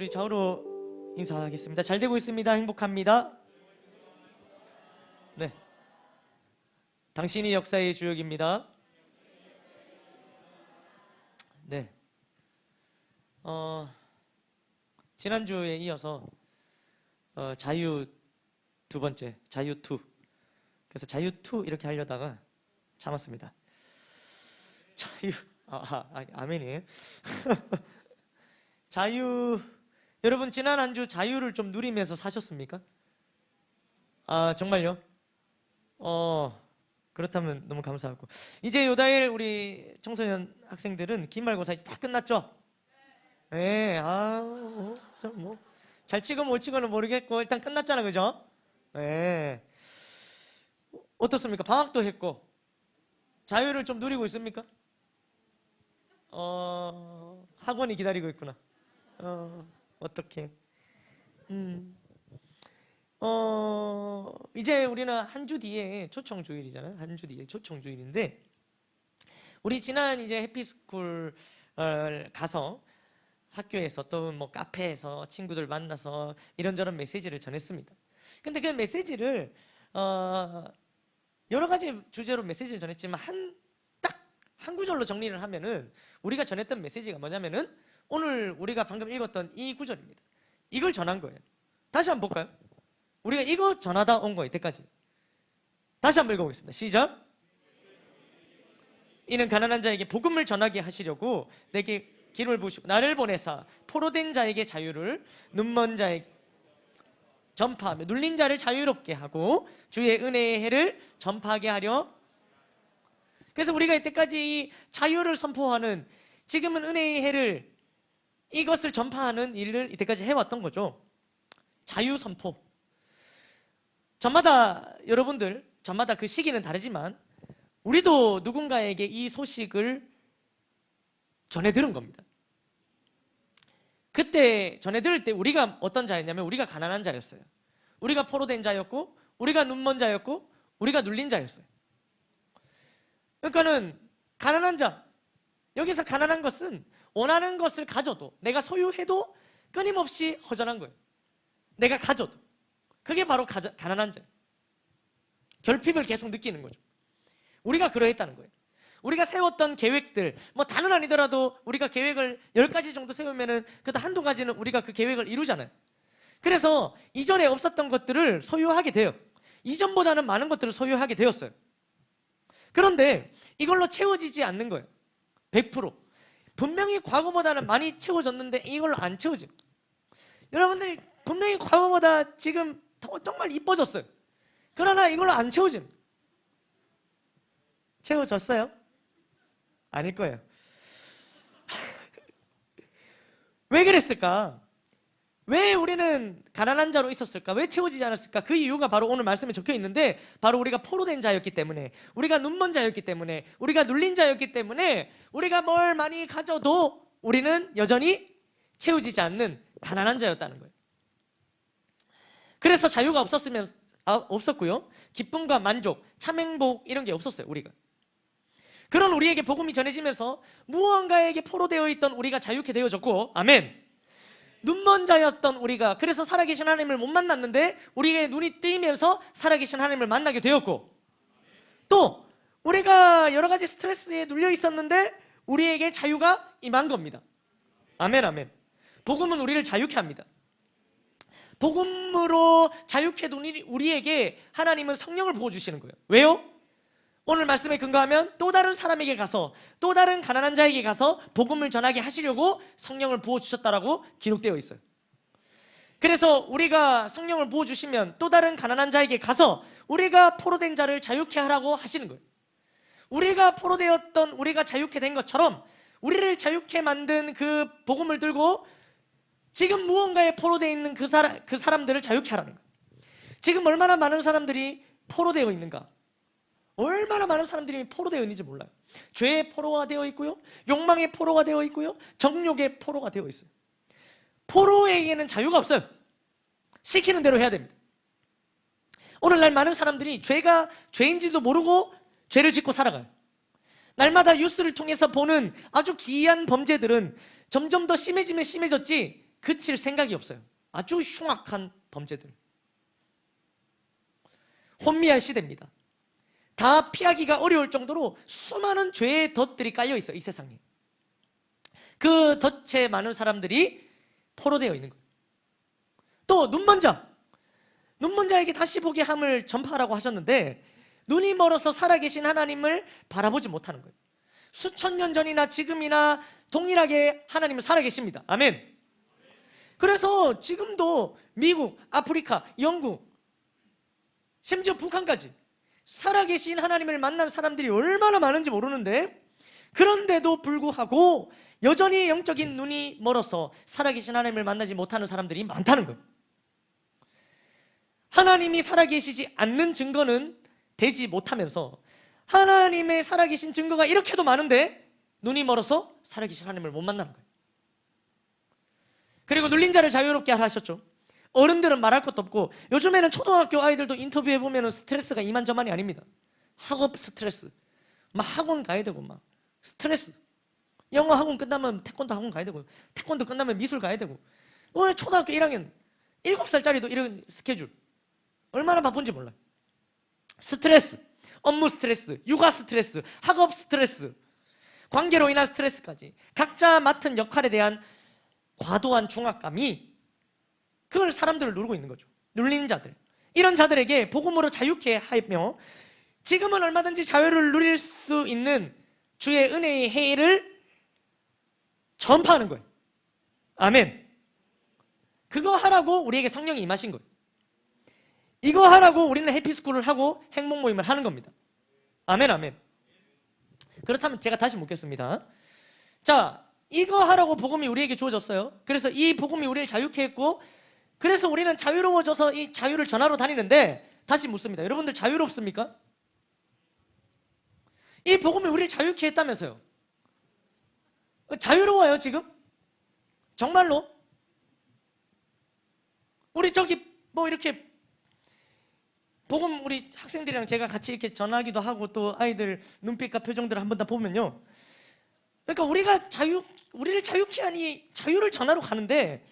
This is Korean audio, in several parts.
우리 좌우로 인사하겠습니다. 잘 되고 있습니다. 행복합니다. 네, 당신이 역사의 주역입니다. 네, 지난주에 이어서 자유 두 번째, 자유 2. 그래서 자유 2 이렇게 하려다가 참았습니다. 자유, 아멘이에요. 자유, 여러분 지난 한 주 자유를 좀 누리면서 사셨습니까? 아, 정말요? 그렇다면 너무 감사하고, 이제 요다일 우리 청소년 학생들은 기말고사 이제 다 끝났죠? 네, 잘 치고 못 치고는 모르겠고 일단 끝났잖아, 그죠? 네. 어떻습니까? 방학도 했고 자유를 좀 누리고 있습니까? 학원이 기다리고 있구나. 어떡해. 이제 우리는 한 주 뒤에 초청주일이잖아요. 한 주 뒤에 초청주일인데, 우리 지난 이제 해피스쿨 가서 학교에서 또 뭐 카페에서 친구들 만나서 이런저런 메시지를 전했습니다. 근데 그 메시지를 여러 가지 주제로 메시지를 전했지만 딱 한 구절로 정리를 하면은 우리가 전했던 메시지가 뭐냐면은 오늘 우리가 방금 읽었던 이 구절입니다. 이걸 전한 거예요. 다시 한번 볼까요? 우리가 이거 전하다 온 거예요, 이때까지. 다시 한번 읽어보겠습니다. 시작. 이는 가난한 자에게 복음을 전하게 하시려고 내게 기름을 부으시고 나를 보내사 포로된 자에게 자유를, 눈먼 자에게 전파하며 눌린 자를 자유롭게 하고 주의 은혜의 해를 전파하게 하려. 그래서 우리가 이때까지 이 자유를 선포하는, 지금은 은혜의 해를, 이것을 전파하는 일을 이때까지 해왔던 거죠. 자유 선포. 저마다, 여러분들 저마다 그 시기는 다르지만 우리도 누군가에게 이 소식을 전해 들은 겁니다. 그때 전해 들을 때 우리가 어떤 자였냐면 우리가 가난한 자였어요. 우리가 포로된 자였고, 우리가 눈먼 자였고, 우리가 눌린 자였어요. 그러니까는 가난한 자, 여기서 가난한 것은 원하는 것을 가져도, 내가 소유해도 끊임없이 허전한 거예요. 내가 가져도. 그게 바로 가난한 자예요. 결핍을 계속 느끼는 거죠. 우리가 그러했다는 거예요. 우리가 세웠던 계획들, 뭐 다는 아니더라도 우리가 계획을 10가지 정도 세우면은 그래도 한두 가지는 우리가 그 계획을 이루잖아요. 그래서 이전에 없었던 것들을 소유하게 돼요. 이전보다는 많은 것들을 소유하게 되었어요. 그런데 이걸로 채워지지 않는 거예요. 100%. 분명히 과거보다는 많이 채워졌는데 이걸로 안 채워져요. 여러분들 분명히 과거보다 지금 정말 이뻐졌어요. 그러나 이걸로 안 채워집니다. 채워졌어요? 아닐 거예요. 왜 그랬을까? 왜 우리는 가난한 자로 있었을까? 왜 채워지지 않았을까? 그 이유가 바로 오늘 말씀에 적혀 있는데, 바로 우리가 포로된 자였기 때문에, 우리가 눈먼 자였기 때문에, 우리가 눌린 자였기 때문에, 우리가 뭘 많이 가져도 우리는 여전히 채워지지 않는 가난한 자였다는 거예요. 그래서 자유가 없었고요, 기쁨과 만족, 참 행복 이런 게 없었어요. 우리가 그런 우리에게 복음이 전해지면서 무언가에게 포로되어 있던 우리가 자유케 되어졌고, 아멘. 눈먼 자였던 우리가, 그래서 살아계신 하나님을 못 만났는데 우리의 눈이 뜨이면서 살아계신 하나님을 만나게 되었고, 또 우리가 여러 가지 스트레스에 눌려 있었는데 우리에게 자유가 임한 겁니다. 아멘, 아멘. 복음은 우리를 자유케 합니다. 복음으로 자유케 된 우리에게 하나님은 성령을 부어주시는 거예요. 왜요? 오늘 말씀에 근거하면 또 다른 사람에게 가서, 또 다른 가난한 자에게 가서 복음을 전하게 하시려고 성령을 부어주셨다라고 기록되어 있어요. 그래서 우리가 성령을 부어주시면 또 다른 가난한 자에게 가서 우리가 포로된 자를 자유케 하라고 하시는 거예요. 우리가 포로되었던, 우리가 자유케 된 것처럼 우리를 자유케 만든 그 복음을 들고 지금 무언가에 포로되어 있는 그 사람들을 자유케 하라는 거예요. 지금 얼마나 많은 사람들이 포로되어 있는가? 얼마나 많은 사람들이 포로되어 있는지 몰라요. 죄의 포로가 되어 있고요, 욕망의 포로가 되어 있고요, 정욕의 포로가 되어 있어요. 포로에게는 자유가 없어요. 시키는 대로 해야 됩니다. 오늘날 많은 사람들이 죄가 죄인지도 모르고 죄를 짓고 살아가요. 날마다 뉴스를 통해서 보는 아주 기이한 범죄들은 점점 더 심해지면 심해졌지 그칠 생각이 없어요. 아주 흉악한 범죄들. 혼미한 시대입니다. 다 피하기가 어려울 정도로 수많은 죄의 덫들이 깔려 있어요, 이 세상에. 그 덫에 많은 사람들이 포로되어 있는 거예요. 또 눈먼 자에게 다시 보게 함을 전파하라고 하셨는데, 눈이 멀어서 살아계신 하나님을 바라보지 못하는 거예요. 수천 년 전이나 지금이나 동일하게 하나님은 살아계십니다. 아멘. 그래서 지금도 미국, 아프리카, 영국, 심지어 북한까지 살아계신 하나님을 만난 사람들이 얼마나 많은지 모르는데, 그런데도 불구하고 여전히 영적인 눈이 멀어서 살아계신 하나님을 만나지 못하는 사람들이 많다는 거예요. 하나님이 살아계시지 않는 증거는 되지 못하면서 하나님의 살아계신 증거가 이렇게도 많은데 눈이 멀어서 살아계신 하나님을 못 만나는 거예요. 그리고 눌린 자를 자유롭게 하라 하셨죠. 어른들은 말할 것도 없고, 요즘에는 초등학교 아이들도 인터뷰해보면 스트레스가 이만저만이 아닙니다. 학업 스트레스, 막 학원 가야 되고, 막 스트레스. 영어 학원 끝나면 태권도 학원 가야 되고, 태권도 끝나면 미술 가야 되고. 오늘 초등학교 1학년 7살짜리도 이런 스케줄. 얼마나 바쁜지 몰라요. 스트레스, 업무 스트레스, 육아 스트레스, 학업 스트레스, 관계로 인한 스트레스까지 각자 맡은 역할에 대한 과도한 중압감이 그걸 사람들을 누르고 있는 거죠. 눌리는 자들, 이런 자들에게 복음으로 자유케 하며 지금은 얼마든지 자유를 누릴 수 있는 주의 은혜의 해를 전파하는 거예요. 아멘. 그거 하라고 우리에게 성령이 임하신 거예요. 이거 하라고 우리는 해피스쿨을 하고 행복 모임을 하는 겁니다. 아멘, 아멘. 그렇다면 제가 다시 묻겠습니다. 자, 이거 하라고 복음이 우리에게 주어졌어요. 그래서 이 복음이 우리를 자유케 했고, 그래서 우리는 자유로워져서 이 자유를 전하러 다니는데, 다시 묻습니다. 여러분들 자유롭습니까? 이 복음이 우리를 자유케 했다면서요. 자유로워요 지금? 정말로? 우리 저기 뭐 이렇게 복음, 우리 학생들이랑 제가 같이 이렇게 전하기도 하고 또 아이들 눈빛과 표정들을 한번 다 보면요, 그러니까 우리를 자유케 하니 자유를 전하러 가는데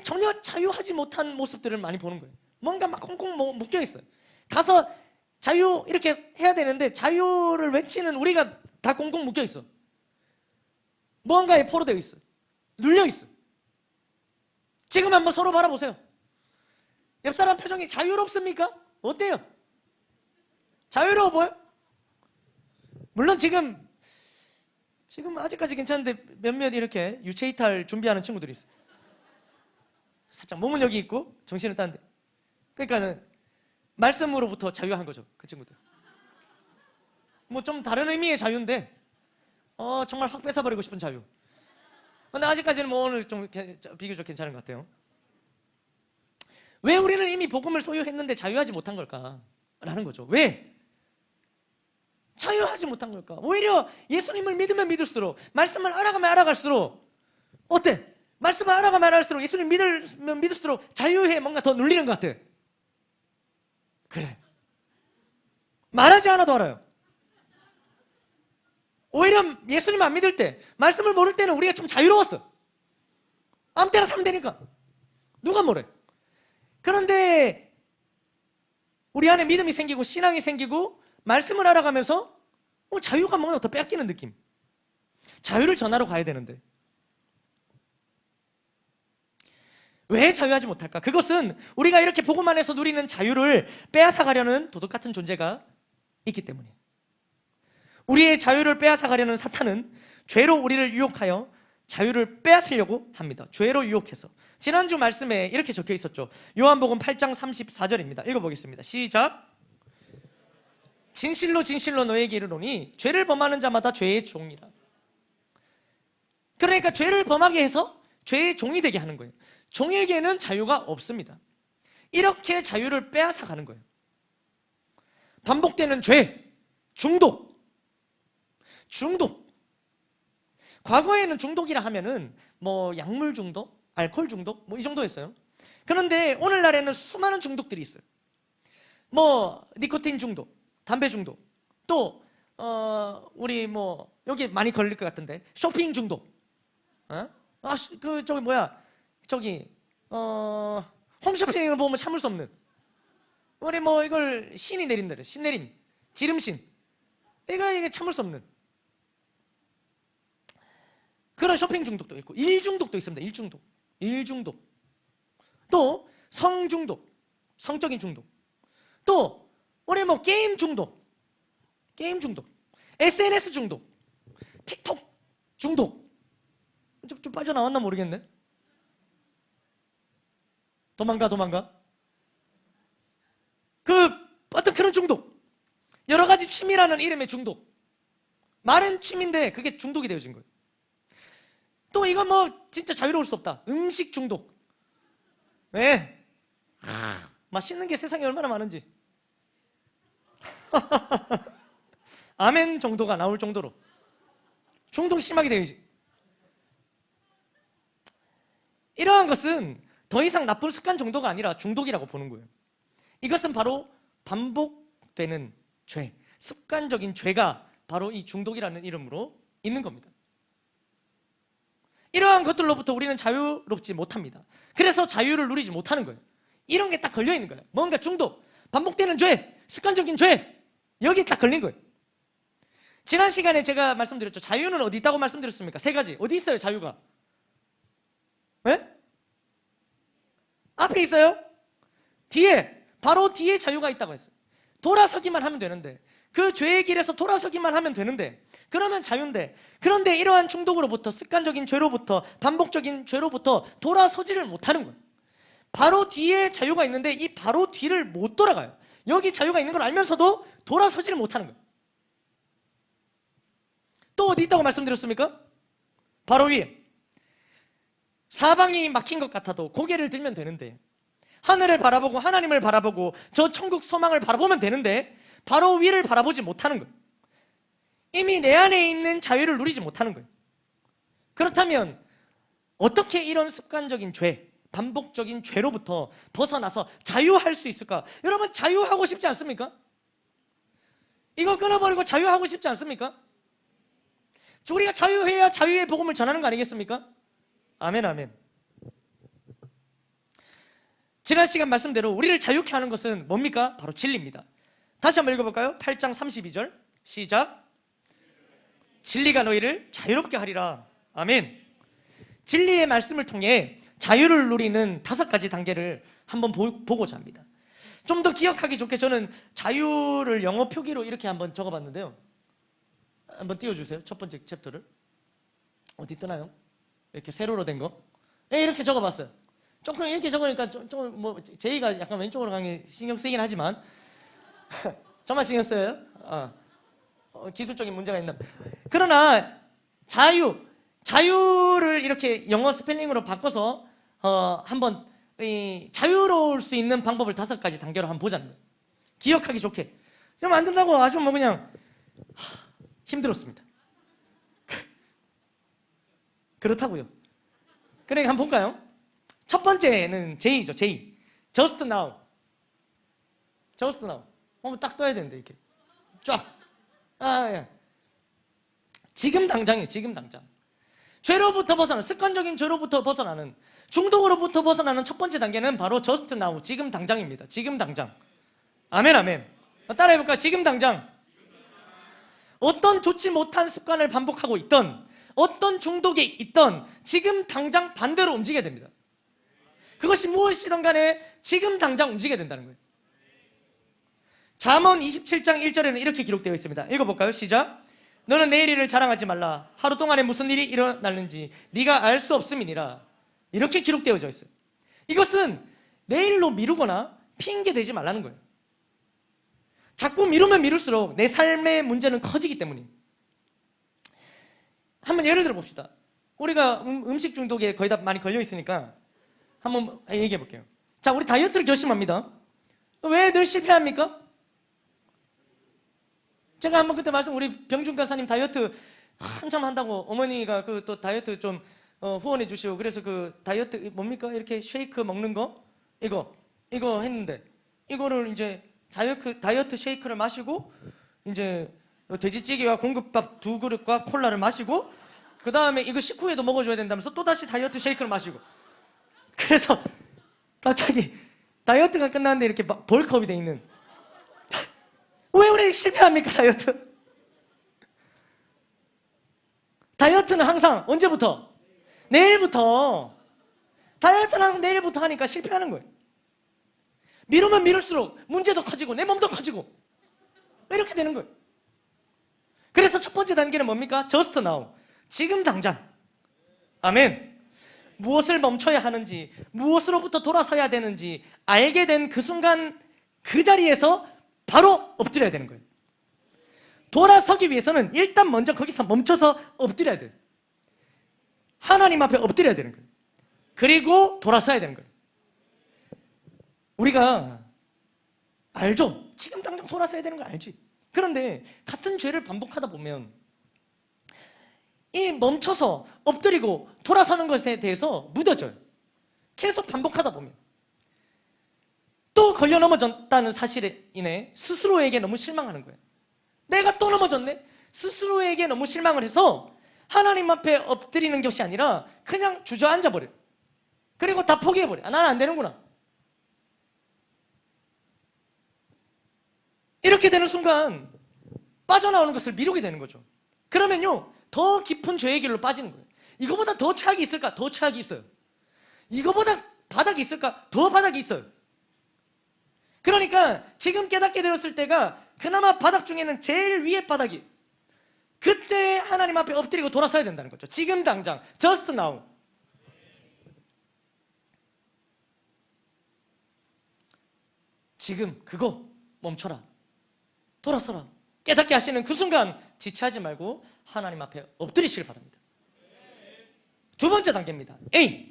전혀 자유하지 못한 모습들을 많이 보는 거예요. 뭔가 막 꽁꽁 묶여 있어요. 가서 자유 이렇게 해야 되는데 자유를 외치는 우리가 다 꽁꽁 묶여 있어. 뭔가에 포로되어 있어. 눌려 있어. 지금 한번 서로 바라보세요. 옆 사람 표정이 자유롭습니까? 어때요? 자유로워 보여? 물론 지금 아직까지 괜찮은데 몇몇 이렇게 유체 이탈 준비하는 친구들이 있어요. 살짝 몸은 여기 있고 정신은 딴 데. 그러니까는 말씀으로부터 자유한 거죠, 그 친구들. 뭐 좀 다른 의미의 자유인데 정말 확 뺏어버리고 싶은 자유. 근데 아직까지는 뭐 오늘 좀 비교적 괜찮은 것 같아요. 왜 우리는 이미 복음을 소유했는데 자유하지 못한 걸까? 라는 거죠. 왜? 자유하지 못한 걸까? 오히려 예수님을 믿으면 믿을수록, 말씀을 알아가면 알아갈수록 어때? 말씀을 알아가면 알아갈수록, 예수님 믿으면 믿을수록 자유에 뭔가 더 눌리는 것 같아. 그래. 말하지 않아도 알아요. 오히려 예수님 안 믿을 때, 말씀을 모를 때는 우리가 좀 자유로웠어. 아무 때나 사면 되니까. 누가 뭐래? 그런데 우리 안에 믿음이 생기고 신앙이 생기고 말씀을 알아가면서 자유가 뭔가 더 뺏기는 느낌. 자유를 전하러 가야 되는데 왜 자유하지 못할까? 그것은 우리가 이렇게 복음 안에서 누리는 자유를 빼앗아가려는 도둑 같은 존재가 있기 때문이에요. 우리의 자유를 빼앗아가려는 사탄은 죄로 우리를 유혹하여 자유를 빼앗으려고 합니다. 죄로 유혹해서. 지난주 말씀에 이렇게 적혀 있었죠. 요한복음 8장 34절입니다. 읽어보겠습니다. 시작. 진실로 진실로 너에게 이르노니 죄를 범하는 자마다 죄의 종이라. 그러니까 죄를 범하게 해서 죄의 종이 되게 하는 거예요. 종에게는 자유가 없습니다. 이렇게 자유를 빼앗아가는 거예요. 반복되는 죄, 중독. 과거에는 중독이라 하면은 뭐 약물 중독, 알코올 중독 뭐 이 정도였어요. 그런데 오늘날에는 수많은 중독들이 있어요. 뭐 니코틴 중독, 담배 중독, 또 우리 뭐 여기 많이 걸릴 것 같은데 쇼핑 중독, 저기 뭐야, 저기 홈쇼핑을 보면 참을 수 없는, 우리 뭐 이걸 신이 내린다 그래. 신내림, 지름신, 이게 참을 수 없는 그런 쇼핑 중독도 있고, 일 중독도 있습니다. 일 중독, 또 성 중독, 성적인 중독, 또 우리 뭐 게임 중독, SNS 중독, 틱톡 중독. 좀 빠져나왔나 모르겠네. 도망가. 어떤 그런 중독, 여러 가지 취미라는 이름의 중독, 많은 취미인데 그게 중독이 되어진 거예요. 또 이건 뭐 진짜 자유로울 수 없다. 음식 중독. 왜? 맛있는 게 세상에 얼마나 많은지. 아멘 정도가 나올 정도로 중독이 심하게 되어지. 이러한 것은 더 이상 나쁜 습관 정도가 아니라 중독이라고 보는 거예요. 이것은 바로 반복되는 죄, 습관적인 죄가 바로 이 중독이라는 이름으로 있는 겁니다. 이러한 것들로부터 우리는 자유롭지 못합니다. 그래서 자유를 누리지 못하는 거예요. 이런 게 딱 걸려 있는 거예요. 뭔가 중독, 반복되는 죄, 습관적인 죄, 여기 딱 걸린 거예요. 지난 시간에 제가 말씀드렸죠. 자유는 어디 있다고 말씀드렸습니까? 세 가지. 어디 있어요, 자유가? 왜? 앞에 있어요? 뒤에, 바로 뒤에 자유가 있다고 했어요. 돌아서기만 하면 되는데, 그 죄의 길에서 돌아서기만 하면 되는데, 그러면 자유인데, 그런데 이러한 중독으로부터, 습관적인 죄로부터, 반복적인 죄로부터 돌아서지를 못하는 거예요. 바로 뒤에 자유가 있는데 이 바로 뒤를 못 돌아가요. 여기 자유가 있는 걸 알면서도 돌아서지를 못하는 거예요. 또 어디 있다고 말씀드렸습니까? 바로 위에. 사방이 막힌 것 같아도 고개를 들면 되는데, 하늘을 바라보고 하나님을 바라보고 저 천국 소망을 바라보면 되는데 바로 위를 바라보지 못하는 거예요. 이미 내 안에 있는 자유를 누리지 못하는 거예요. 그렇다면 어떻게 이런 습관적인 죄, 반복적인 죄로부터 벗어나서 자유할 수 있을까? 여러분, 자유하고 싶지 않습니까? 이거 끊어버리고 자유하고 싶지 않습니까? 우리가 자유해야 자유의 복음을 전하는 거 아니겠습니까? 아멘, 아멘. 지난 시간 말씀대로 우리를 자유케 하는 것은 뭡니까? 바로 진리입니다. 다시 한번 읽어볼까요? 8장 32절 시작. 진리가 너희를 자유롭게 하리라. 아멘. 진리의 말씀을 통해 자유를 누리는 5가지 단계를 한번 보고자 합니다. 좀 더 기억하기 좋게 저는 자유를 영어 표기로 이렇게 한번 적어봤는데요. 한번 띄워주세요. 첫 번째 챕터를. 어디 뜨나요? 이렇게 세로로 된 거. 네, 이렇게 적어봤어요. 조금 이렇게 적으니까 좀 뭐 제이가 약간 왼쪽으로 가는 게 신경 쓰이긴 하지만 저만 신경 써요? 기술적인 문제가 있나? 그러나 자유를 이렇게 영어 스펠링으로 바꿔서 한번 자유로울 수 있는 방법을 5가지 단계로 한번 보자는 거예요. 기억하기 좋게. 그럼 안 된다고 아주 뭐 그냥 힘들었습니다. 그렇다고요. 그러니까 한번 볼까요? 첫 번째는 J죠, J. Just now. Just now. 한번 딱 떠야 되는데 이렇게 쫙. 예. 지금 당장이에요. 지금 당장. 죄로부터 벗어나는, 습관적인 죄로부터 벗어나는, 중독으로부터 벗어나는 첫 번째 단계는 바로 just now, 지금 당장입니다. 지금 당장. 아멘, 아멘. 따라해볼까요? 지금 당장. 어떤 좋지 못한 습관을 반복하고 있던, 어떤 중독에 있던 지금 당장 반대로 움직여야 됩니다. 그것이 무엇이든 간에 지금 당장 움직여야 된다는 거예요. 잠언 27장 1절에는 이렇게 기록되어 있습니다. 읽어볼까요? 시작. 너는 내일 일을 자랑하지 말라. 하루 동안에 무슨 일이 일어났는지 네가 알 수 없음이니라. 이렇게 기록되어져 있어요. 이것은 내일로 미루거나 핑계 대지 말라는 거예요. 자꾸 미루면 미룰수록 내 삶의 문제는 커지기 때문이에요. 한번 예를 들어 봅시다. 우리가 음식 중독에 거의 다 많이 걸려 있으니까 한번 얘기해 볼게요. 자, 우리 다이어트를 결심합니다. 왜 늘 실패합니까? 제가 한번 그때 우리 병준 간사님 다이어트 한참 한다고 어머니가 그 또 다이어트 좀 후원해 주시고, 그래서 그 다이어트 뭡니까? 이렇게 쉐이크 먹는 거? 이거 했는데, 이거를 이제 다이어트 쉐이크를 마시고, 이제 돼지찌개와 공깃밥 2그릇과 콜라를 마시고, 그 다음에 이거 식후에도 먹어줘야 된다면서 또 다시 다이어트 쉐이크를 마시고. 그래서 갑자기 다이어트가 끝났는데 이렇게 막 벌크업이 돼 있는. 왜 우리 실패합니까, 다이어트? 다이어트는 항상 언제부터? 내일부터. 다이어트는 항상 내일부터 하니까 실패하는 거예요. 미루면 미룰수록 문제도 커지고 내 몸도 커지고 이렇게 되는 거예요. 그래서 첫 번째 단계는 뭡니까? Just now. 지금 당장. 아멘. 무엇을 멈춰야 하는지, 무엇으로부터 돌아서야 되는지 알게 된 그 순간 그 자리에서 바로 엎드려야 되는 거예요. 돌아서기 위해서는 일단 먼저 거기서 멈춰서 엎드려야 돼요. 하나님 앞에 엎드려야 되는 거예요. 그리고 돌아서야 되는 거예요. 우리가 알죠? 지금 당장 돌아서야 되는 거 알지? 그런데 같은 죄를 반복하다 보면 이 멈춰서 엎드리고 돌아서는 것에 대해서 무뎌져요. 계속 반복하다 보면 또 걸려 넘어졌다는 사실에 인해 스스로에게 너무 실망하는 거예요. 내가 또 넘어졌네? 스스로에게 너무 실망을 해서 하나님 앞에 엎드리는 것이 아니라 그냥 주저앉아 버려요. 그리고 다 포기해버려요. 나는 안 되는구나. 이렇게 되는 순간 빠져나오는 것을 미루게 되는 거죠. 그러면요 더 깊은 죄의 길로 빠지는 거예요. 이거보다 더 최악이 있을까? 더 최악이 있어요. 이거보다 바닥이 있을까? 더 바닥이 있어요. 그러니까 지금 깨닫게 되었을 때가 그나마 바닥 중에는 제일 위의 바닥이, 그때 하나님 앞에 엎드리고 돌아서야 된다는 거죠. 지금 당장 just now. 지금 그거 멈춰라. 돌아서라. 깨닫게 하시는 그 순간 지체하지 말고 하나님 앞에 엎드리시길 바랍니다. 두 번째 단계입니다.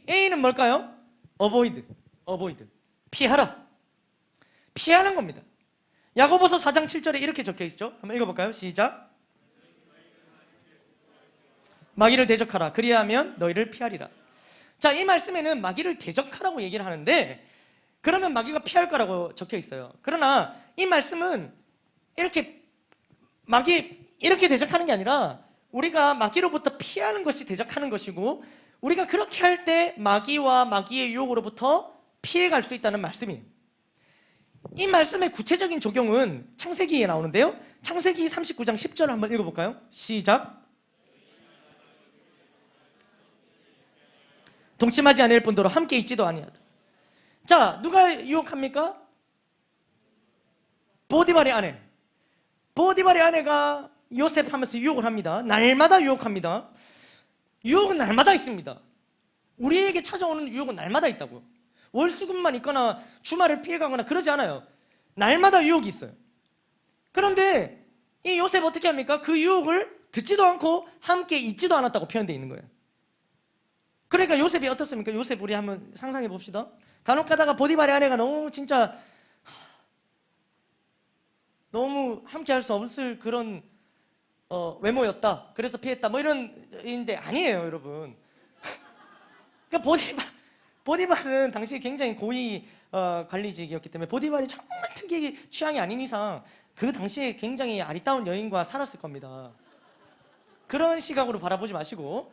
A는 뭘까요? Avoid. 피하라. 피하는 겁니다. 야고보서 4장 7절에 이렇게 적혀 있죠. 한번 읽어볼까요? 시작. 마귀를 대적하라. 그리하면 너희를 피하리라. 자, 이 말씀에는 마귀를 대적하라고 얘기를 하는데 그러면 마귀가 피할 거라고 적혀 있어요. 그러나 이 말씀은 이렇게 이렇게 대적하는 게 아니라 우리가 마귀로부터 피하는 것이 대적하는 것이고, 우리가 그렇게 할 때 마귀와 마귀의 유혹으로부터 피해갈 수 있다는 말씀이에요. 이 말씀의 구체적인 적용은 창세기에 나오는데요. 창세기 39장 10절을 한번 읽어볼까요? 시작. 동침하지 아니할 뿐더러 함께 있지도 아니하다. 자, 누가 유혹합니까? 보디발의 아내. 보디발의 아내가 요셉 하면서 유혹을 합니다. 날마다 유혹합니다. 유혹은 날마다 있습니다. 우리에게 찾아오는 유혹은 날마다 있다고요. 월수금만 있거나 주말을 피해가거나 그러지 않아요. 날마다 유혹이 있어요. 그런데 이 요셉 어떻게 합니까? 그 유혹을 듣지도 않고 함께 있지도 않았다고 표현되어 있는 거예요. 그러니까 요셉이 어떻습니까? 요셉 우리 한번 상상해 봅시다. 간혹 가다가 보디발의 아내가 너무 진짜 너무 함께 할 수 없을 그런 외모였다. 그래서 피했다. 뭐 이런 인데 아니에요, 여러분. 그러니까 보디발은 당시에 굉장히 고위 관리직이었기 때문에 보디발이 정말 특이하게 취향이 아닌 이상 그 당시에 굉장히 아리따운 여인과 살았을 겁니다. 그런 시각으로 바라보지 마시고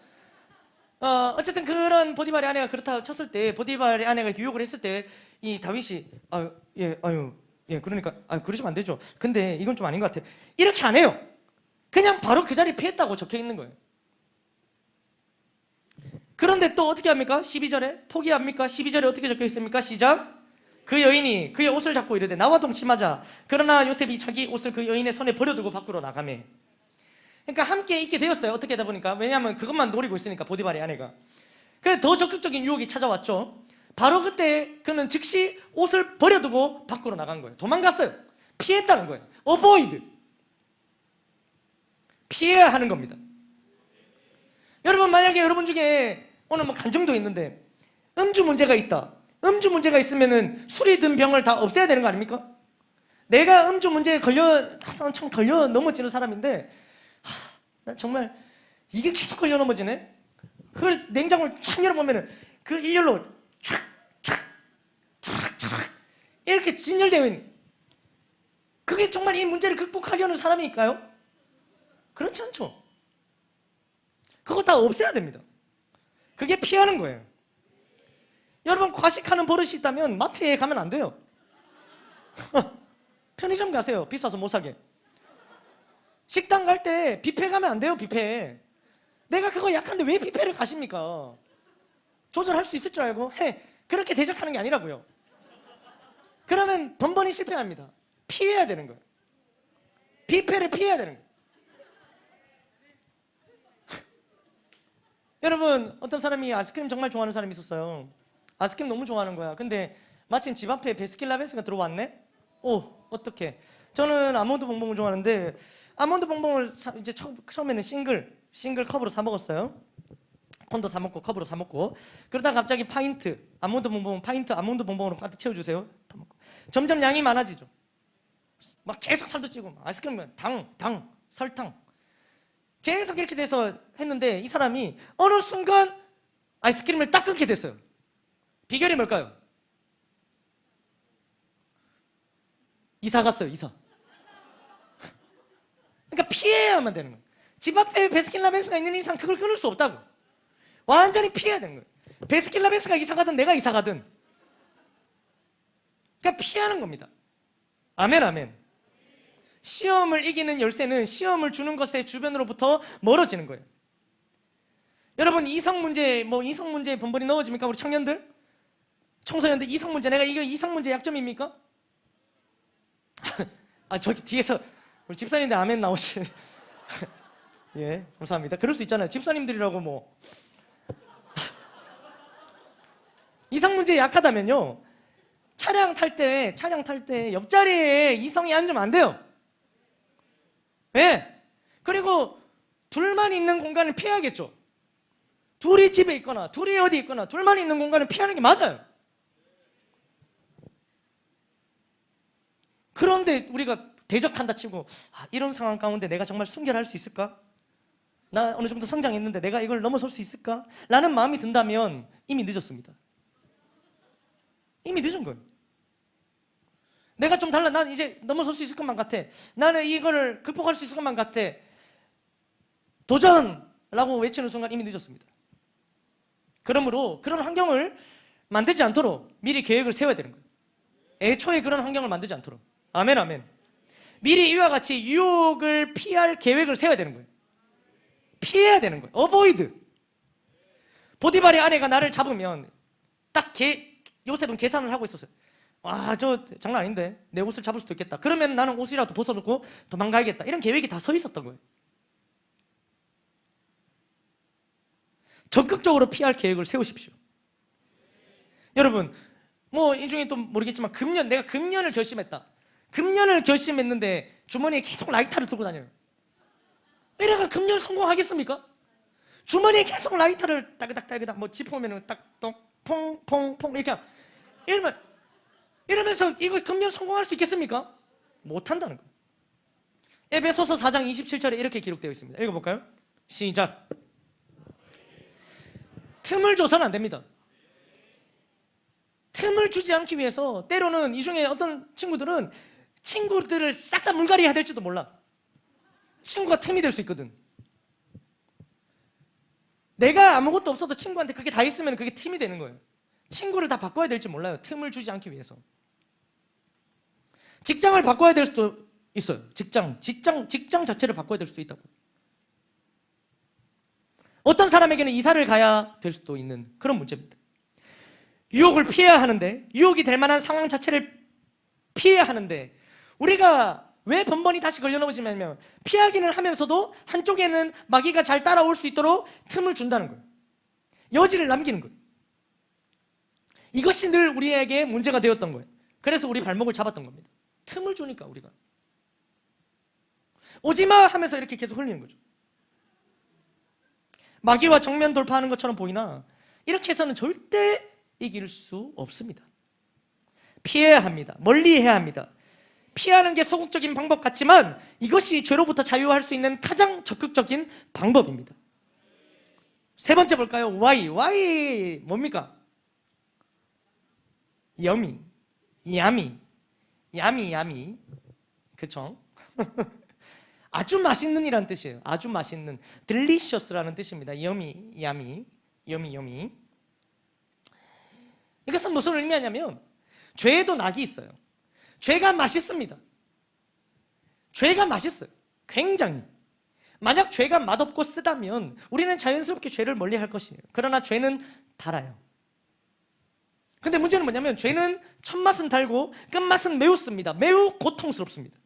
어쨌든 그런 보디발의 아내가 그렇다 쳤을 때, 보디발의 아내가 유혹을 했을 때 이 다윗이 그러니까 그러시면 안 되죠. 근데 이건 좀 아닌 것 같아요. 이렇게 안 해요. 그냥 바로 그 자리에 피했다고 적혀 있는 거예요. 그런데 또 어떻게 합니까? 12절에 포기합니까? 12절에 어떻게 적혀 있습니까? 시작. 그 여인이 그의 옷을 잡고 이르되 나와 동침하자. 그러나 요셉이 자기 옷을 그 여인의 손에 버려두고 밖으로 나가매. 그러니까 함께 있게 되었어요. 어떻게 하다 보니까. 왜냐하면 그것만 노리고 있으니까 보디발의 아내가. 그래서 더 적극적인 유혹이 찾아왔죠. 바로 그때 그는 즉시 옷을 버려두고 밖으로 나간 거예요. 도망갔어요. 피했다는 거예요. Avoid. 피해야 하는 겁니다. 여러분, 만약에 여러분 중에 오늘 뭐 간증도 있는데 음주 문제가 있다. 음주 문제가 있으면은 술이 든 병을 다 없애야 되는 거 아닙니까? 내가 음주 문제에 참 걸려 넘어지는 사람인데 나 정말 이게 계속 걸려 넘어지네. 그걸 냉장고를 쫙 열어보면은 그 일렬로 촥촥 이렇게 진열되어 있는, 그게 정말 이 문제를 극복하려는 사람일까요? 그렇지 않죠. 그거 다 없애야 됩니다. 그게 피하는 거예요. 여러분 과식하는 버릇이 있다면 마트에 가면 안 돼요. 편의점 가세요. 비싸서 못 사게. 식당 갈 때 뷔페 가면 안 돼요. 뷔페. 내가 그거 약한데 왜 뷔페를 가십니까? 조절할 수 있을 줄 알고 해. 그렇게 대적하는 게 아니라고요. 그러면 번번이 실패합니다. 피해야 되는 거예요. 뷔페를 피해야 되는 거예요. 여러분 어떤 사람이 아이스크림 정말 좋아하는 사람이 있었어요. 아이스크림 너무 좋아하는 거야. 근데 마침 집 앞에 베스킨라빈스가 들어왔네? 오, 어떡해. 저는 아몬드 봉봉을 좋아하는데 아몬드 봉봉을 이제 처음에는 싱글 컵으로 사 먹었어요. 콘도 사 먹고 컵으로 사 먹고 그러다가 갑자기 파인트 아몬드 봉봉 파인트 아몬드 봉봉으로 가득 채워주세요. 점점 양이 많아지죠. 막 계속 살도 찌고 아이스크림은 당 설탕 계속 이렇게 돼서 했는데 이 사람이 어느 순간 아이스크림을 딱 끊게 됐어요. 비결이 뭘까요? 이사 갔어요. 이사. 그러니까 피해야만 되는 거예요. 집 앞에 베스킨라빈스가 있는 이상 그걸 끊을 수 없다고. 완전히 피해야 되는 거예요. 베스킨라빈스가 이사 가든 내가 이사 가든 그냥 피하는 겁니다. 아멘 아멘. 시험을 이기는 열쇠는 시험을 주는 것의 주변으로부터 멀어지는 거예요. 여러분 이성 문제 번번이 넣어집니까? 우리 청년들? 청소년들 이성 문제 내가 이거 이성 문제 약점입니까? 아 저기 뒤에서 우리 집사님들 아멘 나오시. 예 감사합니다. 그럴 수 있잖아요. 집사님들이라고 뭐 이성 문제에 약하다면요 차량 탈 때 옆자리에 이성이 앉으면 안 돼요. 예. 그리고 둘만 있는 공간을 피해야겠죠. 둘이 집에 있거나 둘이 어디 있거나 둘만 있는 공간을 피하는 게 맞아요. 그런데 우리가 대적한다 치고 이런 상황 가운데 내가 정말 순결할 수 있을까? 나 어느 정도 성장했는데 내가 이걸 넘어설 수 있을까? 라는 마음이 든다면 이미 늦었습니다. 이미 늦은 거예요. 내가 좀 달라. 난 이제 넘어설 수 있을 것만 같아. 나는 이거를 극복할 수 있을 것만 같아. 도전! 라고 외치는 순간 이미 늦었습니다. 그러므로 그런 환경을 만들지 않도록 미리 계획을 세워야 되는 거예요. 애초에 그런 환경을 만들지 않도록. 아멘 아멘. 미리 이와 같이 유혹을 피할 계획을 세워야 되는 거예요. 피해야 되는 거예요. 어보이드. 보디발의 아내가 나를 잡으면 딱 요셉은 계산을 하고 있었어요. 저 장난 아닌데 내 옷을 잡을 수도 있겠다. 그러면 나는 옷이라도 벗어놓고 도망가야겠다. 이런 계획이 다 서 있었던 거예요. 적극적으로 피할 계획을 세우십시오. 여러분 이 중에 또 모르겠지만 내가 금년을 결심했다. 금년을 결심했는데 주머니에 계속 라이터를 들고 다녀요. 이래가 금년 성공하겠습니까? 주머니에 계속 라이터를 따그닥 짚어오면 퐁퐁퐁 이렇게 이러면서 이거 금년 성공할 수 있겠습니까? 못한다는 거예요. 에베소서 4장 27절에 이렇게 기록되어 있습니다. 읽어볼까요? 시작. 틈을 줘서는 안 됩니다. 틈을 주지 않기 위해서 때로는 이 중에 어떤 친구들을 싹 다 물갈이 해야 될지도 몰라. 친구가 틈이 될 수 있거든. 내가 아무것도 없어도 친구한테 그게 다 있으면 그게 틈이 되는 거예요. 친구를 다 바꿔야 될지 몰라요. 틈을 주지 않기 위해서. 직장을 바꿔야 될 수도 있어요. 직장 자체를 바꿔야 될 수도 있다고. 어떤 사람에게는 이사를 가야 될 수도 있는 그런 문제입니다. 유혹을 피해야 하는데 유혹이 될 만한 상황 자체를 피해야 하는데 우리가 왜 번번이 다시 걸려넘어지냐면 피하기는 하면서도 한쪽에는 마귀가 잘 따라올 수 있도록 틈을 준다는 거예요. 여지를 남기는 거예요. 이것이 늘 우리에게 문제가 되었던 거예요. 그래서 우리 발목을 잡았던 겁니다. 틈을 주니까 우리가 오지마 하면서 이렇게 계속 흘리는 거죠. 마귀와 정면 돌파하는 것처럼 보이나 이렇게 해서는 절대 이길 수 없습니다. 피해야 합니다. 멀리해야 합니다. 피하는 게 소극적인 방법 같지만 이것이 죄로부터 자유할 수 있는 가장 적극적인 방법입니다. 세 번째 볼까요? Why 뭡니까? 여미, 야미 그쵸? 아주 맛있는 이란 뜻이에요. 아주 맛있는 delicious라는 뜻입니다. 여미 이것은 무슨 의미하냐면 죄에도 낙이 있어요. 죄가 맛있습니다. 죄가 맛있어요. 굉장히. 만약 죄가 맛없고 쓰다면 우리는 자연스럽게 죄를 멀리할 것이에요. 그러나 죄는 달아요. 근데 문제는 뭐냐면 죄는 첫맛은 달고 끝맛은 매우 씁니다. 매우 고통스럽습니다.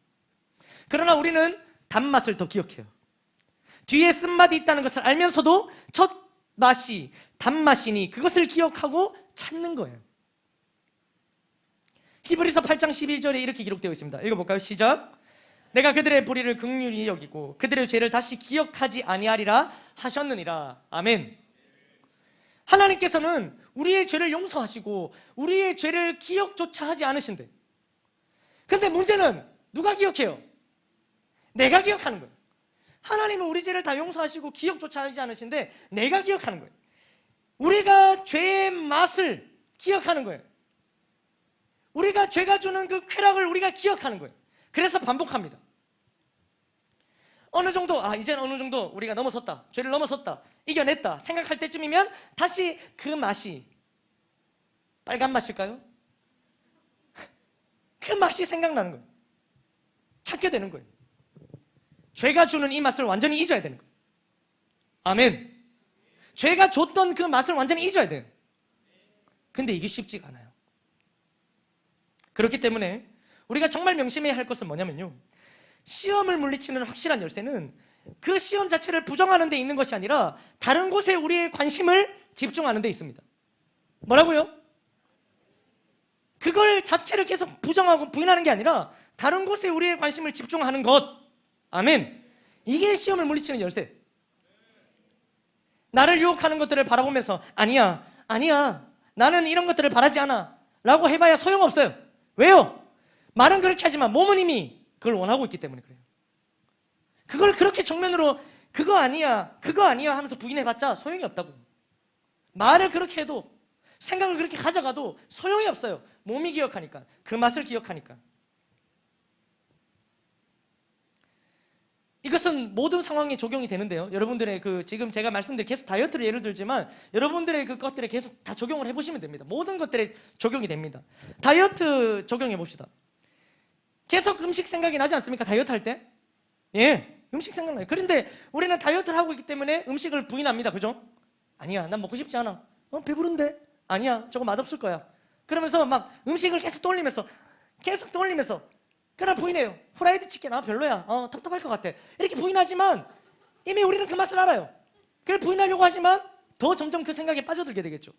그러나 우리는 단맛을 더 기억해요. 뒤에 쓴맛이 있다는 것을 알면서도 첫 맛이 단맛이니 그것을 기억하고 찾는 거예요. 히브리서 8장 11절에 이렇게 기록되어 있습니다. 읽어볼까요? 시작. 내가 그들의 불의를 긍휼히 여기고 그들의 죄를 다시 기억하지 아니하리라 하셨느니라. 아멘. 하나님께서는 우리의 죄를 용서하시고 우리의 죄를 기억조차 하지 않으신대. 근데 문제는 누가 기억해요? 내가 기억하는 거예요. 하나님은 우리 죄를 다 용서하시고 기억조차 하지 않으신데 내가 기억하는 거예요. 우리가 죄의 맛을 기억하는 거예요. 우리가 죄가 주는 그 쾌락을 우리가 기억하는 거예요. 그래서 반복합니다. 어느 정도 이제는 어느 정도 우리가 넘어섰다, 죄를 넘어섰다, 이겨냈다 생각할 때쯤이면 다시 그 맛이 빨간 맛일까요? 그 맛이 생각나는 거예요. 찾게 되는 거예요. 죄가 주는 이 맛을 완전히 잊어야 되는 거예요. 아멘. 죄가 줬던 그 맛을 완전히 잊어야 돼요. 근데 이게 쉽지가 않아요. 그렇기 때문에 우리가 정말 명심해야 할 것은 뭐냐면요, 시험을 물리치는 확실한 열쇠는 그 시험 자체를 부정하는 데 있는 것이 아니라 다른 곳에 우리의 관심을 집중하는 데 있습니다. 뭐라고요? 그걸 자체를 계속 부정하고 부인하는 게 아니라 다른 곳에 우리의 관심을 집중하는 것. 아멘. 이게 시험을 물리치는 열쇠. 나를 유혹하는 것들을 바라보면서 아니야 나는 이런 것들을 바라지 않아 라고 해봐야 소용없어요. 왜요? 말은 그렇게 하지만 몸은 이미 그걸 원하고 있기 때문에 그래요. 그걸 그렇게 정면으로 그거 아니야 하면서 부인해봤자 소용이 없다고. 말을 그렇게 해도 생각을 그렇게 가져가도 소용이 없어요. 몸이 기억하니까, 그 맛을 기억하니까. 이것은 모든 상황에 적용이 되는데요, 여러분들의 지금 제가 말씀드린 계속 다이어트를 예를 들지만 여러분들의 그 것들에 계속 다 적용을 해보시면 됩니다. 모든 것들에 적용이 됩니다. 다이어트 적용해 봅시다. 계속 음식 생각이 나지 않습니까? 다이어트 할 때? 예, 음식 생각나요. 그런데 우리는 다이어트를 하고 있기 때문에 음식을 부인합니다. 그죠? 아니야, 난 먹고 싶지 않아. 배부른데? 아니야, 저거 맛없을 거야. 그러면서 막 음식을 계속 떠올리면서 그러나 부인해요. 후라이드 치킨 별로야, 텁텁할 것 같아, 이렇게 부인하지만 이미 우리는 그 맛을 알아요. 그걸 부인하려고 하지만 더 점점 그 생각에 빠져들게 되겠죠.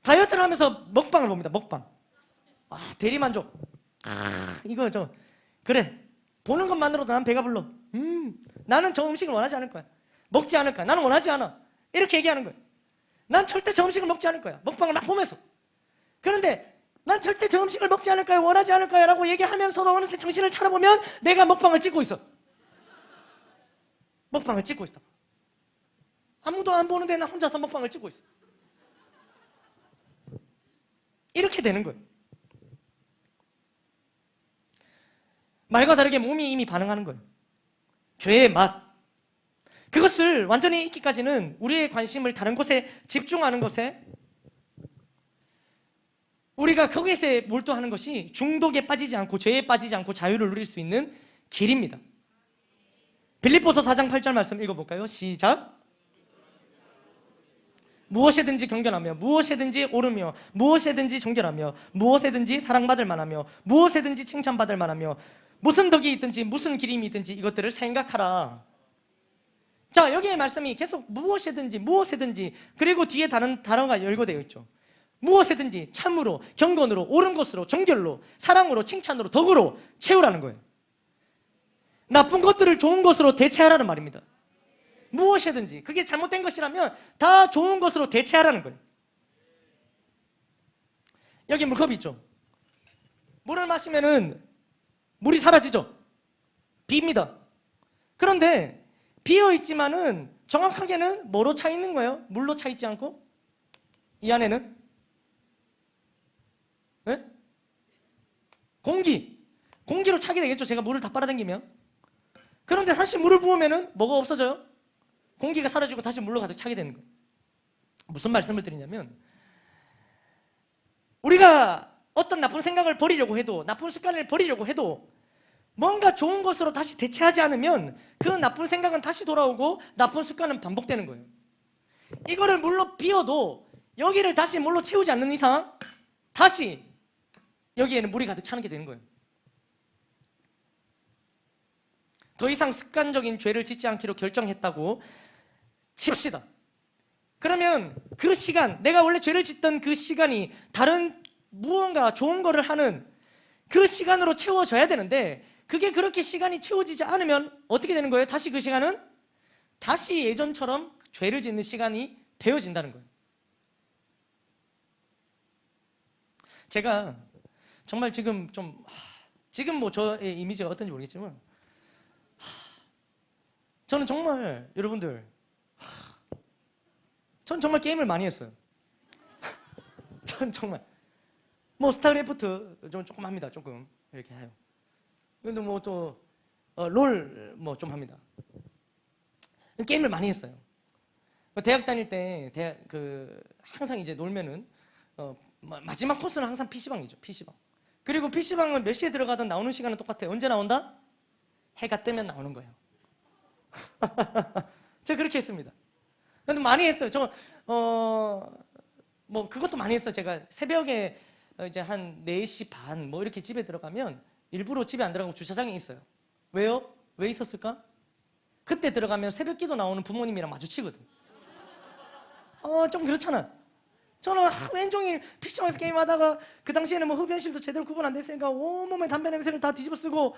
다이어트를 하면서 먹방을 봅니다. 먹방. 대리만족. 이거 그래, 보는 것만으로도 난 배가 불러. 나는 저 음식을 원하지 않을 거야. 먹지 않을 거야. 나는 원하지 않아. 이렇게 얘기하는 거예요. 난 절대 저 음식을 먹지 않을 거야. 먹방을 막 보면서. 그런데 난 절대 저 음식을 먹지 않을 거야, 원하지 않을 거야 라고 얘기하면서도 어느새 정신을 차려보면 내가 먹방을 찍고 있어. 먹방을 찍고 있다. 아무도 안 보는데 나 혼자서 먹방을 찍고 있어. 이렇게 되는 거예요. 말과 다르게 몸이 이미 반응하는 거예요. 죄의 맛, 그것을 완전히 잊기까지는 우리의 관심을 다른 곳에 집중하는 것에, 우리가 거기에서 몰두하는 것이 중독에 빠지지 않고 죄에 빠지지 않고 자유를 누릴 수 있는 길입니다. 빌립보서 4장 8절 말씀 읽어볼까요? 시작. 무엇에든지 경건하며 무엇에든지 오르며 무엇에든지 정결하며 무엇에든지 사랑받을 만하며 무엇에든지 칭찬받을 만하며 무슨 덕이 있든지 무슨 기림이 있든지 이것들을 생각하라. 자, 여기의 말씀이 계속 무엇에든지 그리고 뒤에 다른 단어가 열거되어 있죠. 무엇에든지 참으로, 경건으로, 옳은 것으로, 정결로, 사랑으로, 칭찬으로, 덕으로 채우라는 거예요. 나쁜 것들을 좋은 것으로 대체하라는 말입니다. 무엇이든지 그게 잘못된 것이라면 다 좋은 것으로 대체하라는 거예요. 여기 물컵이 있죠. 물을 마시면은 물이 사라지죠. 비입니다. 그런데 비어 있지만은 정확하게는 뭐로 차 있는 거예요? 물로 차 있지 않고 이 안에는 네? 공기로 차게 되겠죠. 제가 물을 다 빨아당기면. 그런데 다시 물을 부으면은 뭐가 없어져요? 공기가 사라지고 다시 물로 가득 차게 되는 거예요. 무슨 말씀을 드리냐면 우리가 어떤 나쁜 생각을 버리려고 해도, 나쁜 습관을 버리려고 해도 뭔가 좋은 것으로 다시 대체하지 않으면 그 나쁜 생각은 다시 돌아오고 나쁜 습관은 반복되는 거예요. 이거를 물로 비워도 여기를 다시 물로 채우지 않는 이상 다시 여기에는 물이 가득 차게 되는 거예요. 더 이상 습관적인 죄를 짓지 않기로 결정했다고 칩시다. 그러면 그 시간, 내가 원래 죄를 짓던 그 시간이 다른 무언가 좋은 거를 하는 그 시간으로 채워져야 되는데, 그게 그렇게 시간이 채워지지 않으면 어떻게 되는 거예요? 다시 그 시간은 다시 예전처럼 죄를 짓는 시간이 되어진다는 거예요. 제가 정말 지금 뭐 저의 이미지가 어떤지 모르겠지만, 저는 정말 여러분들, 전 정말 게임을 많이 했어요. 전 정말 뭐 스타크래프트 좀 조금 합니다. 조금 이렇게 해요. 근데 뭐 또 롤 뭐 좀 합니다. 게임을 많이 했어요. 대학 다닐 때 항상 이제 놀면은 마지막 코스는 항상 PC방이죠. PC방. 그리고 PC방은 몇 시에 들어가든 나오는 시간은 똑같아요. 언제 나온다? 해가 뜨면 나오는 거예요. 제가 그렇게 했습니다. 근데 많이 했어요. 뭐 그것도 많이 했어요. 제가 새벽에 이제 한 4시 반 뭐 이렇게 집에 들어가면 일부러 집에 안 들어가고 주차장에 있어요. 왜요? 왜 있었을까? 그때 들어가면 새벽 기도 나오는 부모님이랑 마주치거든. 좀 그렇잖아. 저는 하루 종일 PC방에서 게임하다가, 그 당시에는 뭐 흡연실도 제대로 구분 안 됐으니까 온몸에 담배 냄새를 다 뒤집어 쓰고,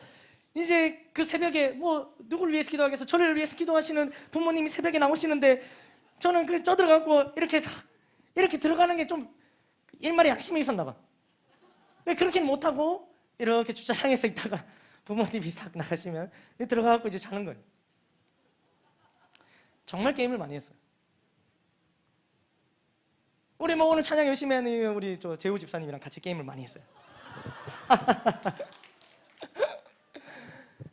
이제 그 새벽에 뭐 누구를 위해서 기도하겠어? 저를 위해서 기도하시는 부모님이 새벽에 나오시는데, 저는 그 쪄들어갖고 이렇게 들어가는 게 좀 일말의 양심이 있었나 봐. 왜 그렇게는 못하고 이렇게 주차장에서 있다가 부모님이 싹 나가시면 들어가갖고 이제 자는 거예요. 정말 게임을 많이 했어요. 우리 뭐 오늘 찬양 열심히 하는 우리 재우 집사님이랑 같이 게임을 많이 했어요.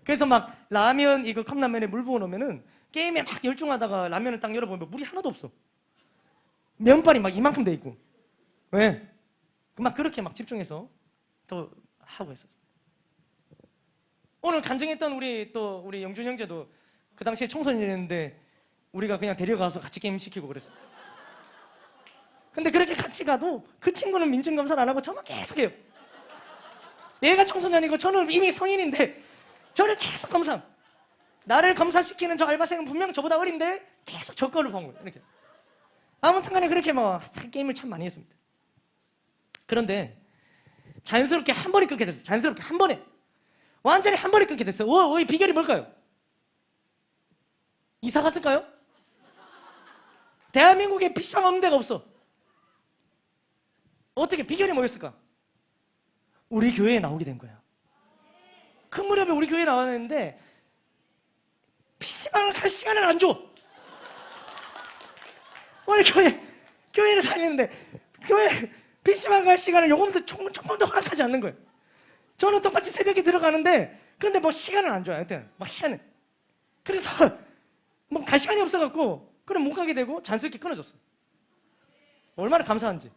그래서 막 라면, 이거 컵라면에 물 부어놓으면은 게임에 막 열중하다가 라면을 딱 열어보면 물이 하나도 없어. 면발이 막 이만큼 돼 있고. 왜? 막 그렇게 막 집중해서 또 하고 했었어. 오늘 간증했던 우리 영준 형제도 그 당시에 청소년이었는데 우리가 그냥 데려가서 같이 게임 시키고 그랬어. 근데 그렇게 같이 가도 그 친구는 민증검사를 안 하고 저만 계속 해요. 얘가 청소년이고 저는 이미 성인인데 저를 계속 검사. 나를 검사시키는 저 알바생은 분명 저보다 어린데 계속 저 거를 본 거예요. 이렇게. 아무튼 간에 그렇게 뭐 게임을 참 많이 했습니다. 그런데 자연스럽게 한 번에 끊게 됐어요. 자연스럽게 한 번에. 완전히 한 번에 끊게 됐어요. 이 비결이 뭘까요? 이사 갔을까요? 대한민국에 PC방 없는 데가 없어. 어떻게 비결이 뭐였을까? 우리 교회에 나오게 된 거야. 큰 무렵에 우리 교회에 나왔는데 PC방을 갈 시간을 안 줘. 우리 교회를 다니는데 PC방 갈 시간을 조금 더 허락하지 않는 거예요. 저는 똑같이 새벽에 들어가는데 근데 뭐 시간을 안 줘요. 하여튼 막 희한해. 그래서 뭐 갈 시간이 없어갖고 그럼 못 가게 되고 잔스럽게 끊어졌어요. 얼마나 감사한지.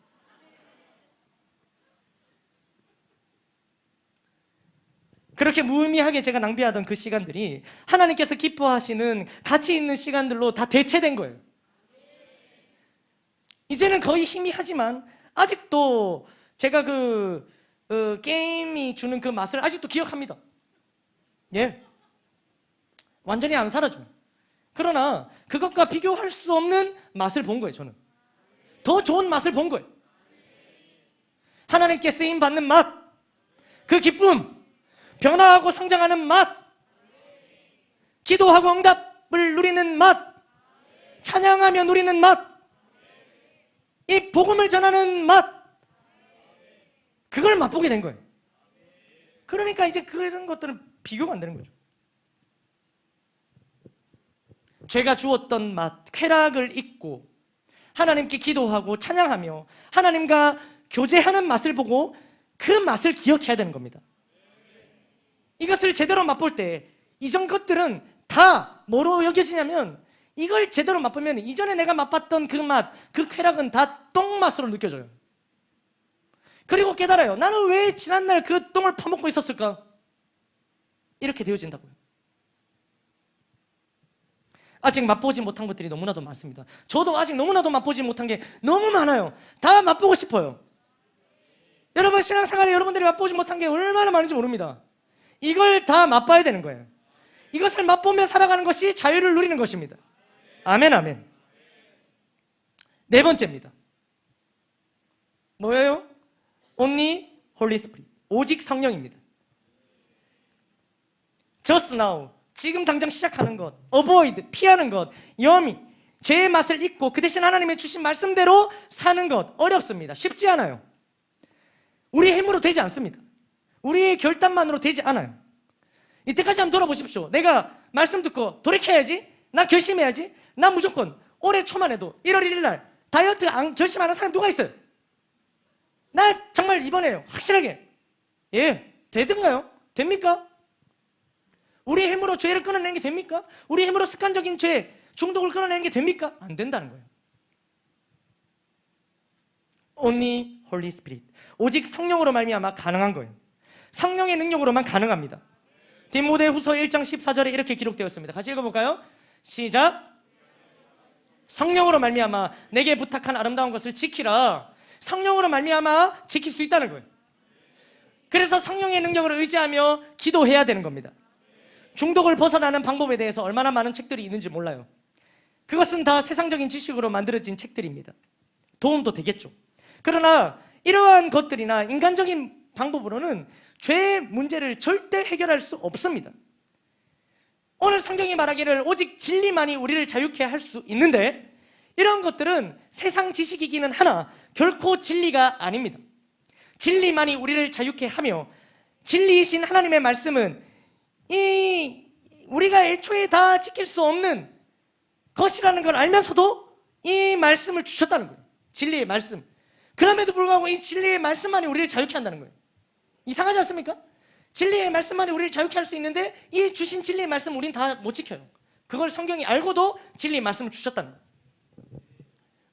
그렇게 무의미하게 제가 낭비하던 그 시간들이 하나님께서 기뻐하시는 가치 있는 시간들로 다 대체된 거예요. 이제는 거의 희미하지만 아직도 제가 게임이 주는 그 맛을 아직도 기억합니다. 예, 완전히 안 사라져요. 그러나 그것과 비교할 수 없는 맛을 본 거예요. 저는 더 좋은 맛을 본 거예요. 하나님께 쓰임받는 맛, 그 기쁨, 변화하고 성장하는 맛, 기도하고 응답을 누리는 맛, 찬양하며 누리는 맛, 이 복음을 전하는 맛, 그걸 맛보게 된 거예요. 그러니까 이제 그런 것들은 비교가 안 되는 거죠. 죄가 주었던 맛, 쾌락을 잊고 하나님께 기도하고 찬양하며 하나님과 교제하는 맛을 보고 그 맛을 기억해야 되는 겁니다. 이것을 제대로 맛볼 때 이전 것들은 다 뭐로 여겨지냐면, 이걸 제대로 맛보면 이전에 내가 맛봤던 그 맛, 그 쾌락은 다 똥맛으로 느껴져요. 그리고 깨달아요. 나는 왜 지난날 그 똥을 퍼먹고 있었을까? 이렇게 되어진다고요. 아직 맛보지 못한 것들이 너무나도 많습니다. 저도 아직 너무나도 맛보지 못한 게 너무 많아요. 다 맛보고 싶어요. 여러분 신앙생활에 여러분들이 맛보지 못한 게 얼마나 많은지 모릅니다. 이걸 다 맛봐야 되는 거예요. 이것을 맛보며 살아가는 것이 자유를 누리는 것입니다. 아멘, 아멘. 네 번째입니다. 뭐예요? Only Holy Spirit. 오직 성령입니다. Just now. 지금 당장 시작하는 것, avoid, 피하는 것, 염이, 죄의 맛을 잊고 그 대신 하나님의 주신 말씀대로 사는 것 어렵습니다. 쉽지 않아요. 우리의 힘으로 되지 않습니다. 우리의 결단만으로 되지 않아요. 이때까지 한번 돌아보십시오. 내가 말씀 듣고 돌이켜야지, 나 결심해야지, 나 무조건 올해 초만 해도 1월 1일 날 다이어트 결심하는 사람 누가 있어요? 나 정말 이번에요 확실하게 되든가요? 됩니까? 우리의 힘으로 죄를 끊어내는 게 됩니까? 우리의 힘으로 습관적인 죄, 중독을 끊어내는 게 됩니까? 안 된다는 거예요. Only Holy Spirit. 오직 성령으로 말미암아 가능한 거예요. 성령의 능력으로만 가능합니다. 디모데후서 1장 14절에 이렇게 기록되어 있습니다. 같이 읽어볼까요? 시작. 성령으로 말미암아 내게 부탁한 아름다운 것을 지키라. 성령으로 말미암아 지킬 수 있다는 거예요. 그래서 성령의 능력을 의지하며 기도해야 되는 겁니다. 중독을 벗어나는 방법에 대해서 얼마나 많은 책들이 있는지 몰라요. 그것은 다 세상적인 지식으로 만들어진 책들입니다. 도움도 되겠죠. 그러나 이러한 것들이나 인간적인 방법으로는 죄의 문제를 절대 해결할 수 없습니다. 오늘 성경이 말하기를 오직 진리만이 우리를 자유케 할 수 있는데 이런 것들은 세상 지식이기는 하나 결코 진리가 아닙니다. 진리만이 우리를 자유케 하며 진리이신 하나님의 말씀은 우리가 애초에 다 지킬 수 없는 것이라는 걸 알면서도 이 말씀을 주셨다는 거예요. 진리의 말씀. 그럼에도 불구하고 이 진리의 말씀만이 우리를 자유케 한다는 거예요. 이상하지 않습니까? 진리의 말씀만이 우리를 자유케 할 수 있는데 이 주신 진리의 말씀 우린 다 못 지켜요. 그걸 성경이 알고도 진리의 말씀을 주셨다는 거예요.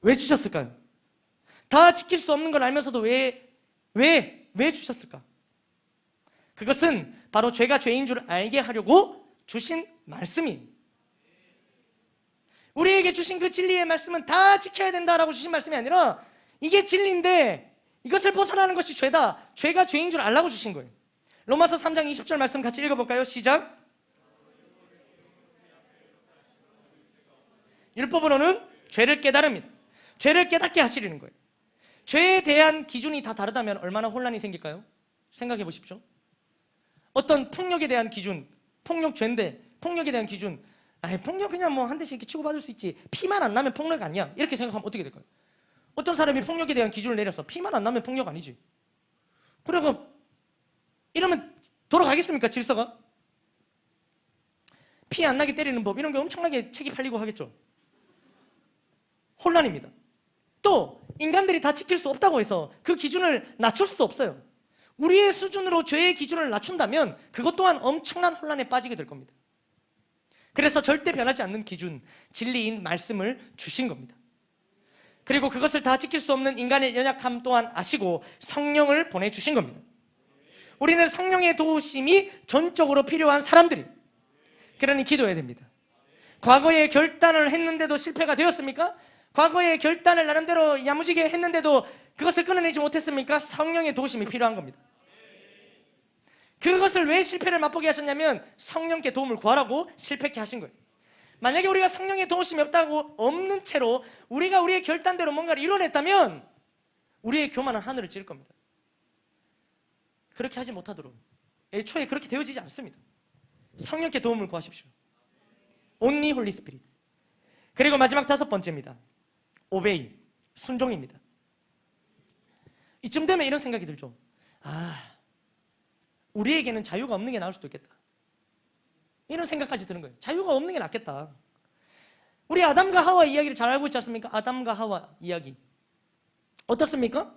왜 주셨을까요? 다 지킬 수 없는 걸 알면서도 왜 주셨을까? 그것은 바로 죄가 죄인 줄 알게 하려고 주신 말씀이에요. 우리에게 주신 그 진리의 말씀은 다 지켜야 된다라고 주신 말씀이 아니라 이게 진리인데 이것을 벗어나는 것이 죄다. 죄가 죄인 줄 알라고 주신 거예요. 로마서 3장 20절 말씀 같이 읽어볼까요? 시작. 율법으로는 죄를 깨달음이다. 죄를 깨닫게 하시려는 거예요. 죄에 대한 기준이 다 다르다면 얼마나 혼란이 생길까요? 생각해 보십시오. 어떤 폭력에 대한 기준, 폭력 죄인데 폭력에 대한 기준, 폭력 그냥 뭐 한 대씩 이렇게 치고받을 수 있지 피만 안 나면 폭력 아니야 이렇게 생각하면 어떻게 될까요? 어떤 사람이 폭력에 대한 기준을 내려서 피만 안 나면 폭력 아니지. 그래서 이러면 돌아가겠습니까? 질서가? 피 안 나게 때리는 법 이런 게 엄청나게 책이 팔리고 하겠죠. 혼란입니다. 또 인간들이 다 지킬 수 없다고 해서 그 기준을 낮출 수도 없어요. 우리의 수준으로 죄의 기준을 낮춘다면 그것 또한 엄청난 혼란에 빠지게 될 겁니다. 그래서 절대 변하지 않는 기준, 진리인 말씀을 주신 겁니다. 그리고 그것을 다 지킬 수 없는 인간의 연약함 또한 아시고 성령을 보내주신 겁니다. 우리는 성령의 도우심이 전적으로 필요한 사람들이, 그러니 기도해야 됩니다. 과거에 결단을 했는데도 실패가 되었습니까? 과거에 결단을 나름대로 야무지게 했는데도 그것을 끊어내지 못했습니까? 성령의 도우심이 필요한 겁니다. 그것을 왜 실패를 맛보게 하셨냐면 성령께 도움을 구하라고 실패케 하신 거예요. 만약에 우리가 성령의 도우심이 없는 채로 우리가 우리의 결단대로 뭔가를 이뤄냈다면 우리의 교만은 하늘을 찌를 겁니다. 그렇게 하지 못하도록 애초에 그렇게 되어지지 않습니다. 성령께 도움을 구하십시오. Only Holy Spirit. 그리고 마지막 5번째입니다. Obey, 순종입니다. 이쯤 되면 이런 생각이 들죠. 우리에게는 자유가 없는 게 나을 수도 있겠다. 이런 생각까지 드는 거예요. 자유가 없는 게 낫겠다. 우리 아담과 하와 이야기를 잘 알고 있지 않습니까? 아담과 하와 이야기 어떻습니까?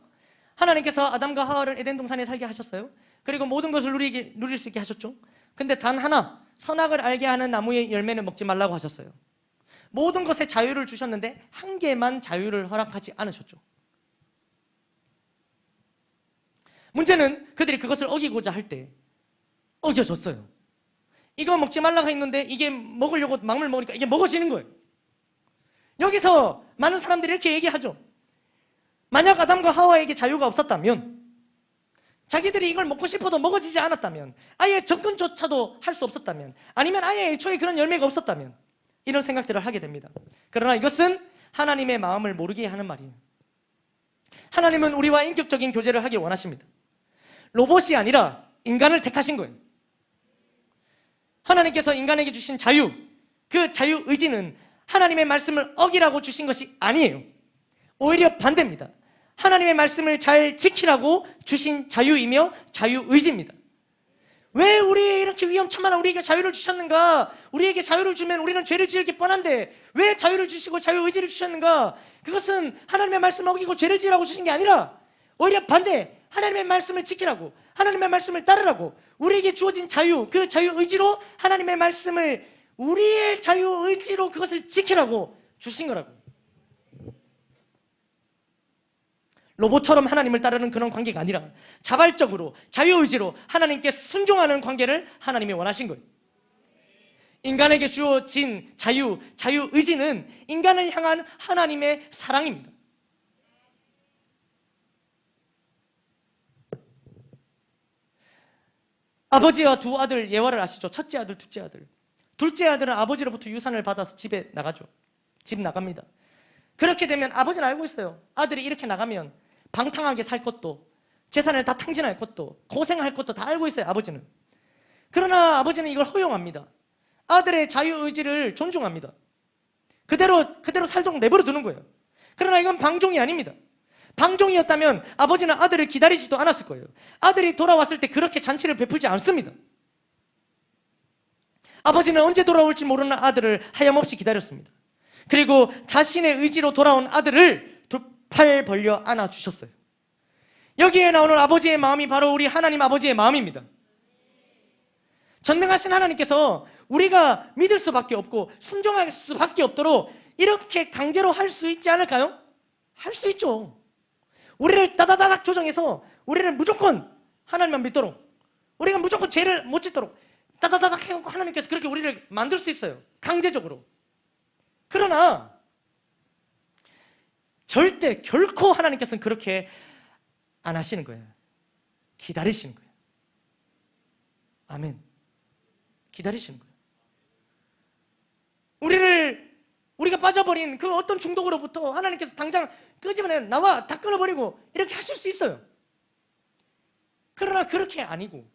하나님께서 아담과 하와를 에덴 동산에 살게 하셨어요. 그리고 모든 것을 누릴 수 있게 하셨죠. 근데 단 하나, 선악을 알게 하는 나무의 열매는 먹지 말라고 하셨어요. 모든 것에 자유를 주셨는데 한 개만 자유를 허락하지 않으셨죠. 문제는 그들이 그것을 어기고자 할 때 어겨졌어요. 이거 먹지 말라고 했는데 이게 먹으려고 막물 먹으니까 이게 먹어지는 거예요. 여기서 많은 사람들이 이렇게 얘기하죠. 만약 아담과 하와에게 자유가 없었다면, 자기들이 이걸 먹고 싶어도 먹어지지 않았다면, 아예 접근조차도 할 수 없었다면, 아니면 아예 애초에 그런 열매가 없었다면, 이런 생각들을 하게 됩니다. 그러나 이것은 하나님의 마음을 모르게 하는 말이에요. 하나님은 우리와 인격적인 교제를 하길 원하십니다. 로봇이 아니라 인간을 택하신 거예요. 하나님께서 인간에게 주신 자유, 그 자유의지는 하나님의 말씀을 어기라고 주신 것이 아니에요. 오히려 반대입니다. 하나님의 말씀을 잘 지키라고 주신 자유이며 자유의지입니다. 왜 우리에게 이렇게 위험천만한 우리에게 자유를 주셨는가? 우리에게 자유를 주면 우리는 죄를 지을 게 뻔한데 왜 자유를 주시고 자유의지를 주셨는가? 그것은 하나님의 말씀을 어기고 죄를 지으라고 주신 게 아니라 오히려 반대, 하나님의 말씀을 지키라고, 하나님의 말씀을 따르라고, 우리에게 주어진 자유, 그 자유의지로 하나님의 말씀을 우리의 자유의지로 그것을 지키라고 주신 거라고. 로봇처럼 하나님을 따르는 그런 관계가 아니라 자발적으로 자유의지로 하나님께 순종하는 관계를 하나님이 원하신 거예요. 인간에게 주어진 자유의지는 인간을 향한 하나님의 사랑입니다. 아버지와 두 아들 예화를 아시죠? 첫째 아들, 둘째 아들. 둘째 아들은 아버지로부터 유산을 받아서 집에 나가죠. 집 나갑니다. 그렇게 되면 아버지는 알고 있어요. 아들이 이렇게 나가면 방탕하게 살 것도, 재산을 다 탕진할 것도, 고생할 것도 다 알고 있어요, 아버지는. 그러나 아버지는 이걸 허용합니다. 아들의 자유의지를 존중합니다. 그대로 살도록 내버려 두는 거예요. 그러나 이건 방종이 아닙니다. 방종이었다면 아버지는 아들을 기다리지도 않았을 거예요. 아들이 돌아왔을 때 그렇게 잔치를 베풀지 않습니다. 아버지는 언제 돌아올지 모르는 아들을 하염없이 기다렸습니다. 그리고 자신의 의지로 돌아온 아들을 두 팔 벌려 안아주셨어요. 여기에 나오는 아버지의 마음이 바로 우리 하나님 아버지의 마음입니다. 전능하신 하나님께서 우리가 믿을 수밖에 없고 순종할 수밖에 없도록 이렇게 강제로 할 수 있지 않을까요? 할 수 있죠. 우리를 따다다닥 조정해서 우리를 무조건 하나님만 믿도록, 우리가 무조건 죄를 못 짓도록 따다다닥 해갖고 하나님께서 그렇게 우리를 만들 수 있어요. 강제적으로. 그러나 절대 결코 하나님께서는 그렇게 안 하시는 거예요. 기다리시는 거예요. 아멘. 기다리시는 거예요. 우리가 빠져버린 그 어떤 중독으로부터 하나님께서 당장 끄집어내 나와 다 끊어버리고 이렇게 하실 수 있어요. 그러나 그렇게 아니고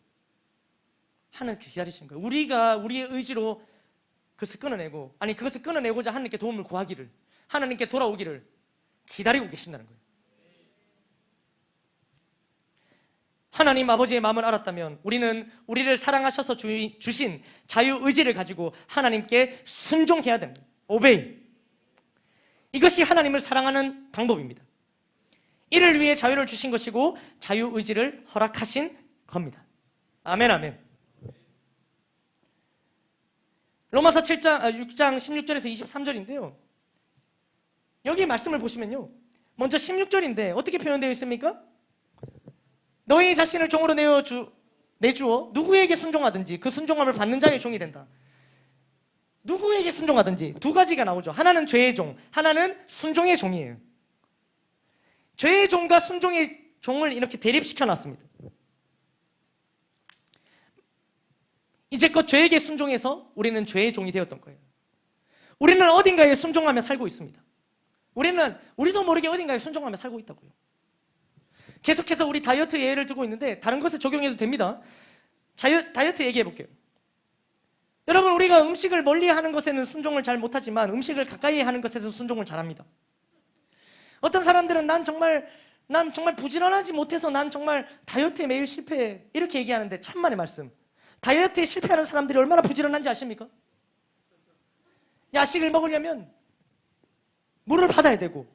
하나님께서 기다리시는 거예요. 우리가 우리의 의지로 그것을 끊어내고, 아니 그것을 끊어내고자 하나님께 도움을 구하기를, 하나님께 돌아오기를 기다리고 계신다는 거예요. 하나님 아버지의 마음을 알았다면 우리는 우리를 사랑하셔서 주신 자유의지를 가지고 하나님께 순종해야 됩니다. 오베이. 이것이 하나님을 사랑하는 방법입니다. 이를 위해 자유를 주신 것이고 자유의지를 허락하신 겁니다. 아멘, 아멘. 로마서 6장 16절에서 23절인데요. 여기 말씀을 보시면요, 먼저 16절인데 어떻게 표현되어 있습니까? 너희 자신을 종으로 내주어 누구에게 순종하든지 그 순종함을 받는 자의 종이 된다. 누구에게 순종하든지 두 가지가 나오죠. 하나는 죄의 종, 하나는 순종의 종이에요. 죄의 종과 순종의 종을 이렇게 대립시켜 놨습니다. 이제껏 죄에게 순종해서 우리는 죄의 종이 되었던 거예요. 우리는 어딘가에 순종하며 살고 있습니다. 우리도 모르게 어딘가에 순종하며 살고 있다고요. 계속해서 우리 다이어트 예를 들고 있는데 다른 것에 적용해도 됩니다. 다이어트 얘기해 볼게요. 여러분, 우리가 음식을 멀리 하는 것에는 순종을 잘 못하지만 음식을 가까이 하는 것에서 순종을 잘합니다. 어떤 사람들은 난 정말 부지런하지 못해서 난 정말 다이어트에 매일 실패해, 이렇게 얘기하는데 천만의 말씀. 다이어트에 실패하는 사람들이 얼마나 부지런한지 아십니까? 야식을 먹으려면 물을 받아야 되고,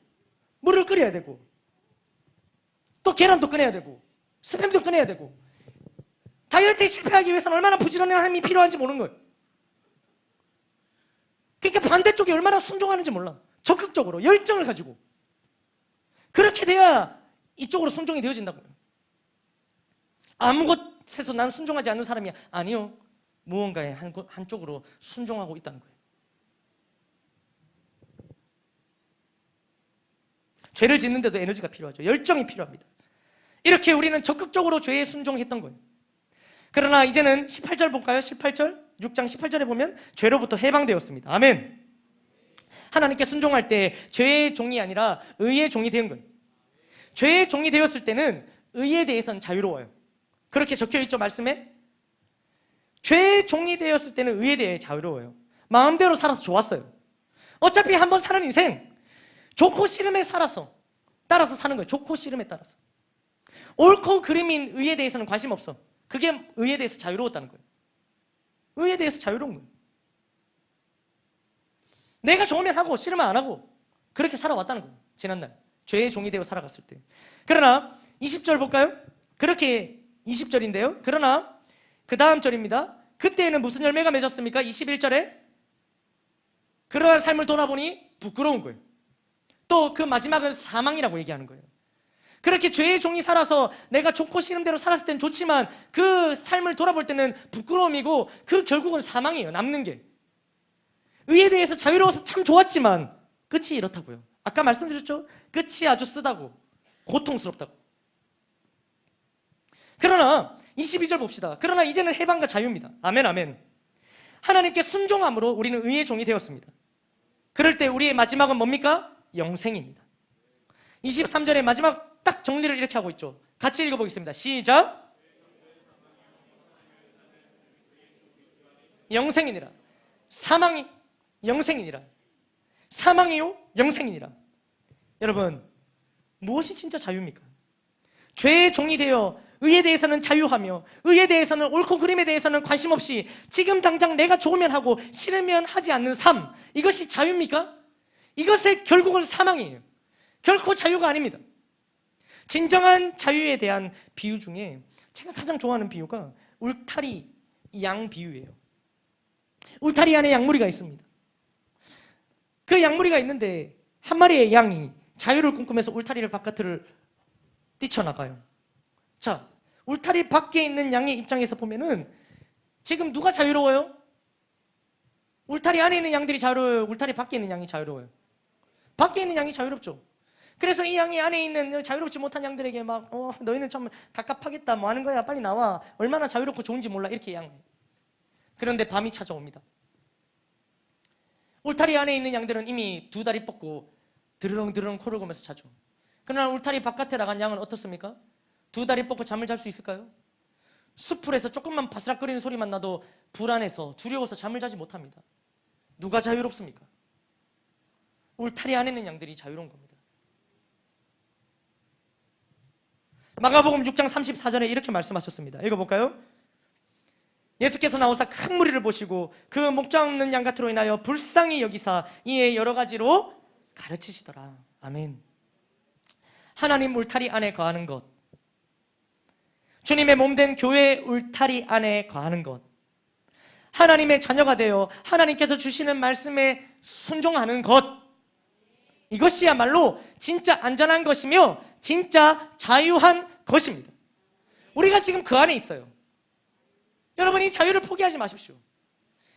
물을 끓여야 되고, 또 계란도 꺼내야 되고, 스팸도 꺼내야 되고. 다이어트에 실패하기 위해서는 얼마나 부지런함이 필요한지 모르는 거예요. 그러니까 반대쪽이 얼마나 순종하는지 몰라. 적극적으로 열정을 가지고. 그렇게 돼야 이쪽으로 순종이 되어진다고요. 아무 곳에서 난 순종하지 않는 사람이야. 아니요. 무언가의 한쪽으로 순종하고 있다는 거예요. 죄를 짓는데도 에너지가 필요하죠. 열정이 필요합니다. 이렇게 우리는 적극적으로 죄에 순종했던 거예요. 그러나 이제는 18절 볼까요? 18절, 6장 18절에 보면 죄로부터 해방되었습니다. 아멘. 하나님께 순종할 때 죄의 종이 아니라 의의 종이 된 거예요. 죄의 종이 되었을 때는 의에 대해서는 자유로워요. 그렇게 적혀있죠, 말씀에? 죄의 종이 되었을 때는 의에 대해 자유로워요. 마음대로 살아서 좋았어요. 어차피 한번 사는 인생, 좋고 싫음에 따라서 사는 거예요. 좋고 싫음에 따라서. 옳고 그름인 의에 대해서는 관심 없어. 그게 의에 대해서 자유로웠다는 거예요. 의에 대해서 자유로운 거예요. 내가 좋으면 하고 싫으면 안 하고 그렇게 살아왔다는 거예요. 지난날 죄의 종이 되어 살아갔을 때. 그러나 20절 볼까요? 그렇게 20절인데요. 그러나 그 다음 절입니다. 그때에는 무슨 열매가 맺었습니까? 21절에 그러한 삶을 돌아보니 부끄러운 거예요. 또 그 마지막은 사망이라고 얘기하는 거예요. 그렇게 죄의 종이 살아서 내가 좋고 싫은 대로 살았을 땐 좋지만 그 삶을 돌아볼 때는 부끄러움이고 그 결국은 사망이에요. 남는 게. 의에 대해서 자유로워서 참 좋았지만 끝이 이렇다고요. 아까 말씀드렸죠? 끝이 아주 쓰다고 고통스럽다고. 그러나 22절 봅시다. 그러나 이제는 해방과 자유입니다. 아멘 아멘. 하나님께 순종함으로 우리는 의의 종이 되었습니다. 그럴 때 우리의 마지막은 뭡니까? 영생입니다. 23절의 마지막 딱 정리를 이렇게 하고 있죠. 같이 읽어보겠습니다. 시작. 영생이니라. 사망이 영생이니라. 사망이요 영생이니라. 여러분, 무엇이 진짜 자유입니까? 죄의 종이 되어 의에 대해서는 자유하며 의에 대해서는 옳고 그름에 대해서는 관심 없이 지금 당장 내가 좋으면 하고 싫으면 하지 않는 삶, 이것이 자유입니까? 이것의 결국은 사망이에요. 결코 자유가 아닙니다. 진정한 자유에 대한 비유 중에 제가 가장 좋아하는 비유가 울타리 양 비유예요. 울타리 안에 양무리가 있습니다. 그 양무리가 있는데 한 마리의 양이 자유를 꿈꾸면서 울타리를 바깥을 뛰쳐나가요. 자, 울타리 밖에 있는 양의 입장에서 보면은 지금 누가 자유로워요? 울타리 안에 있는 양들이 자유로워요? 울타리 밖에 있는 양이 자유로워요? 밖에 있는 양이 자유롭죠. 그래서 이 양이 안에 있는 자유롭지 못한 양들에게 막 너희는 참 갑갑하겠다, 뭐 하는 거야, 빨리 나와, 얼마나 자유롭고 좋은지 몰라, 이렇게 양. 그런데 밤이 찾아옵니다. 울타리 안에 있는 양들은 이미 두 다리 뻗고 드르렁드르렁 코를 골면서 자죠. 그러나 울타리 바깥에 나간 양은 어떻습니까? 두 다리 뻗고 잠을 잘 수 있을까요? 수풀에서 조금만 바스락거리는 소리만 나도 불안해서 두려워서 잠을 자지 못합니다. 누가 자유롭습니까? 울타리 안에 있는 양들이 자유로운 겁니다. 마가복음 6장 34절에 이렇게 말씀하셨습니다. 읽어볼까요? 예수께서 나오사 큰 무리를 보시고 그 목자 없는 양 같으로 인하여 불쌍히 여기사 이에 여러 가지로 가르치시더라. 아멘. 하나님 울타리 안에 거하는 것, 주님의 몸된 교회 울타리 안에 거하는 것, 하나님의 자녀가 되어 하나님께서 주시는 말씀에 순종하는 것, 이것이야말로 진짜 안전한 것이며 진짜 자유한 것입니다. 우리가 지금 그 안에 있어요. 여러분, 이 자유를 포기하지 마십시오.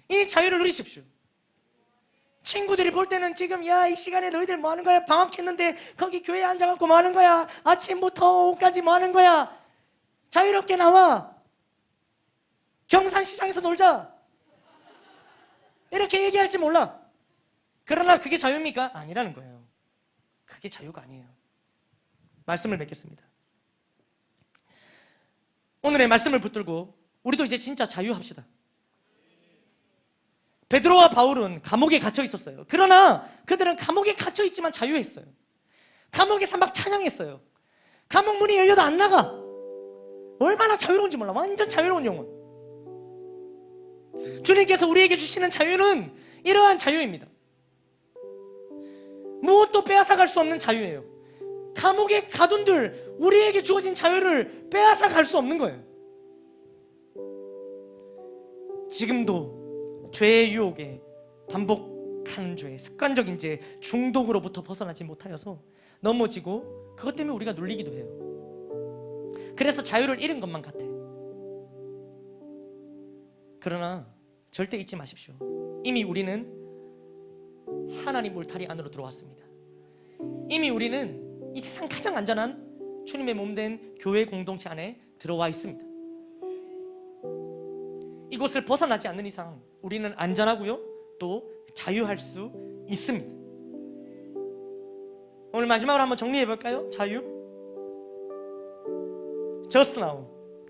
이 자유를 누리십시오. 친구들이 볼 때는 지금 야, 이 시간에 너희들 뭐 하는 거야? 방학했는데 거기 교회에 앉아갖고 뭐 하는 거야? 아침부터 오후까지 뭐 하는 거야? 자유롭게 나와. 경산시장에서 놀자. 이렇게 얘기할지 몰라. 그러나 그게 자유입니까? 아니라는 거예요. 그게 자유가 아니에요. 말씀을 맺겠습니다. 오늘의 말씀을 붙들고 우리도 이제 진짜 자유합시다. 베드로와 바울은 감옥에 갇혀 있었어요. 그러나 그들은 감옥에 갇혀 있지만 자유했어요. 감옥에서 막 찬양했어요. 감옥 문이 열려도 안 나가. 얼마나 자유로운지 몰라. 완전 자유로운 영혼. 주님께서 우리에게 주시는 자유는 이러한 자유입니다. 무엇도 빼앗아갈 수 없는 자유예요. 감옥에 가둔들 우리에게 주어진 자유를 빼앗아갈 수 없는 거예요. 지금도 죄의 유혹에 반복하는 죄, 습관적인 죄, 중독으로부터 벗어나지 못하여서 넘어지고 그것 때문에 우리가 눌리기도 해요. 그래서 자유를 잃은 것만 같아. 그러나 절대 잊지 마십시오. 이미 우리는 하나님 울타리 안으로 들어왔습니다. 이미 우리는 이 세상 가장 안전한 주님의 몸된 교회 공동체 안에 들어와 있습니다. 이곳을 벗어나지 않는 이상 우리는 안전하고요, 또 자유할 수 있습니다. 오늘 마지막으로 한번 정리해 볼까요? 자유. Just now.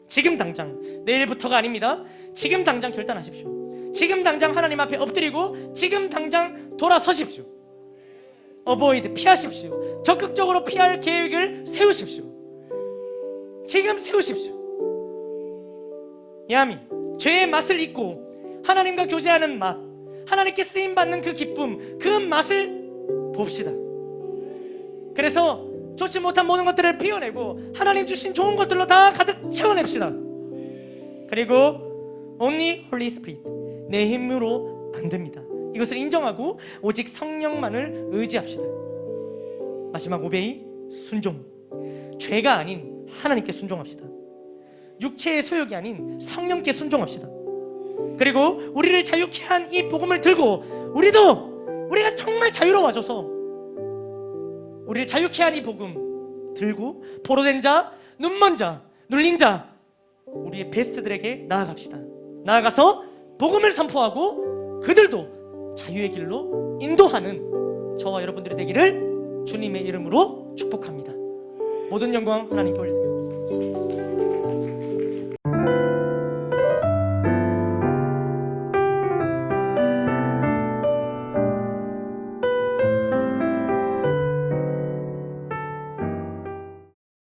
지금 당장. 내일부터가 아닙니다. 지금 당장 결단하십시오. 지금 당장 하나님 앞에 엎드리고 지금 당장 돌아서십시오. Avoid, 피하십시오. 적극적으로 피할 계획을 세우십시오. 지금 세우십시오. 야미, 죄의 맛을 잊고 하나님과 교제하는 맛, 하나님께 쓰임받는 그 기쁨, 그 맛을 봅시다. 그래서 좋지 못한 모든 것들을 비워내고 하나님 주신 좋은 것들로 다 가득 채워냅시다. 그리고 only Holy Spirit, 내 힘으로 안 됩니다. 이것을 인정하고 오직 성령만을 의지합시다. 마지막 오베이, 순종. 죄가 아닌 하나님께 순종합시다. 육체의 소욕이 아닌 성령께 순종합시다. 그리고 우리를 자유케 한 이 복음을 들고 우리가 정말 자유로워져서 우리를 자유케 한 이 복음 들고 포로된 자, 눈먼 자, 눌린 자, 우리의 베스트들에게 나아갑시다. 나아가서 복음을 선포하고 그들도 자유의 길로 인도하는 저와 여러분들이 되기를 주님의 이름으로 축복합니다. 모든 영광 하나님께 올립니다.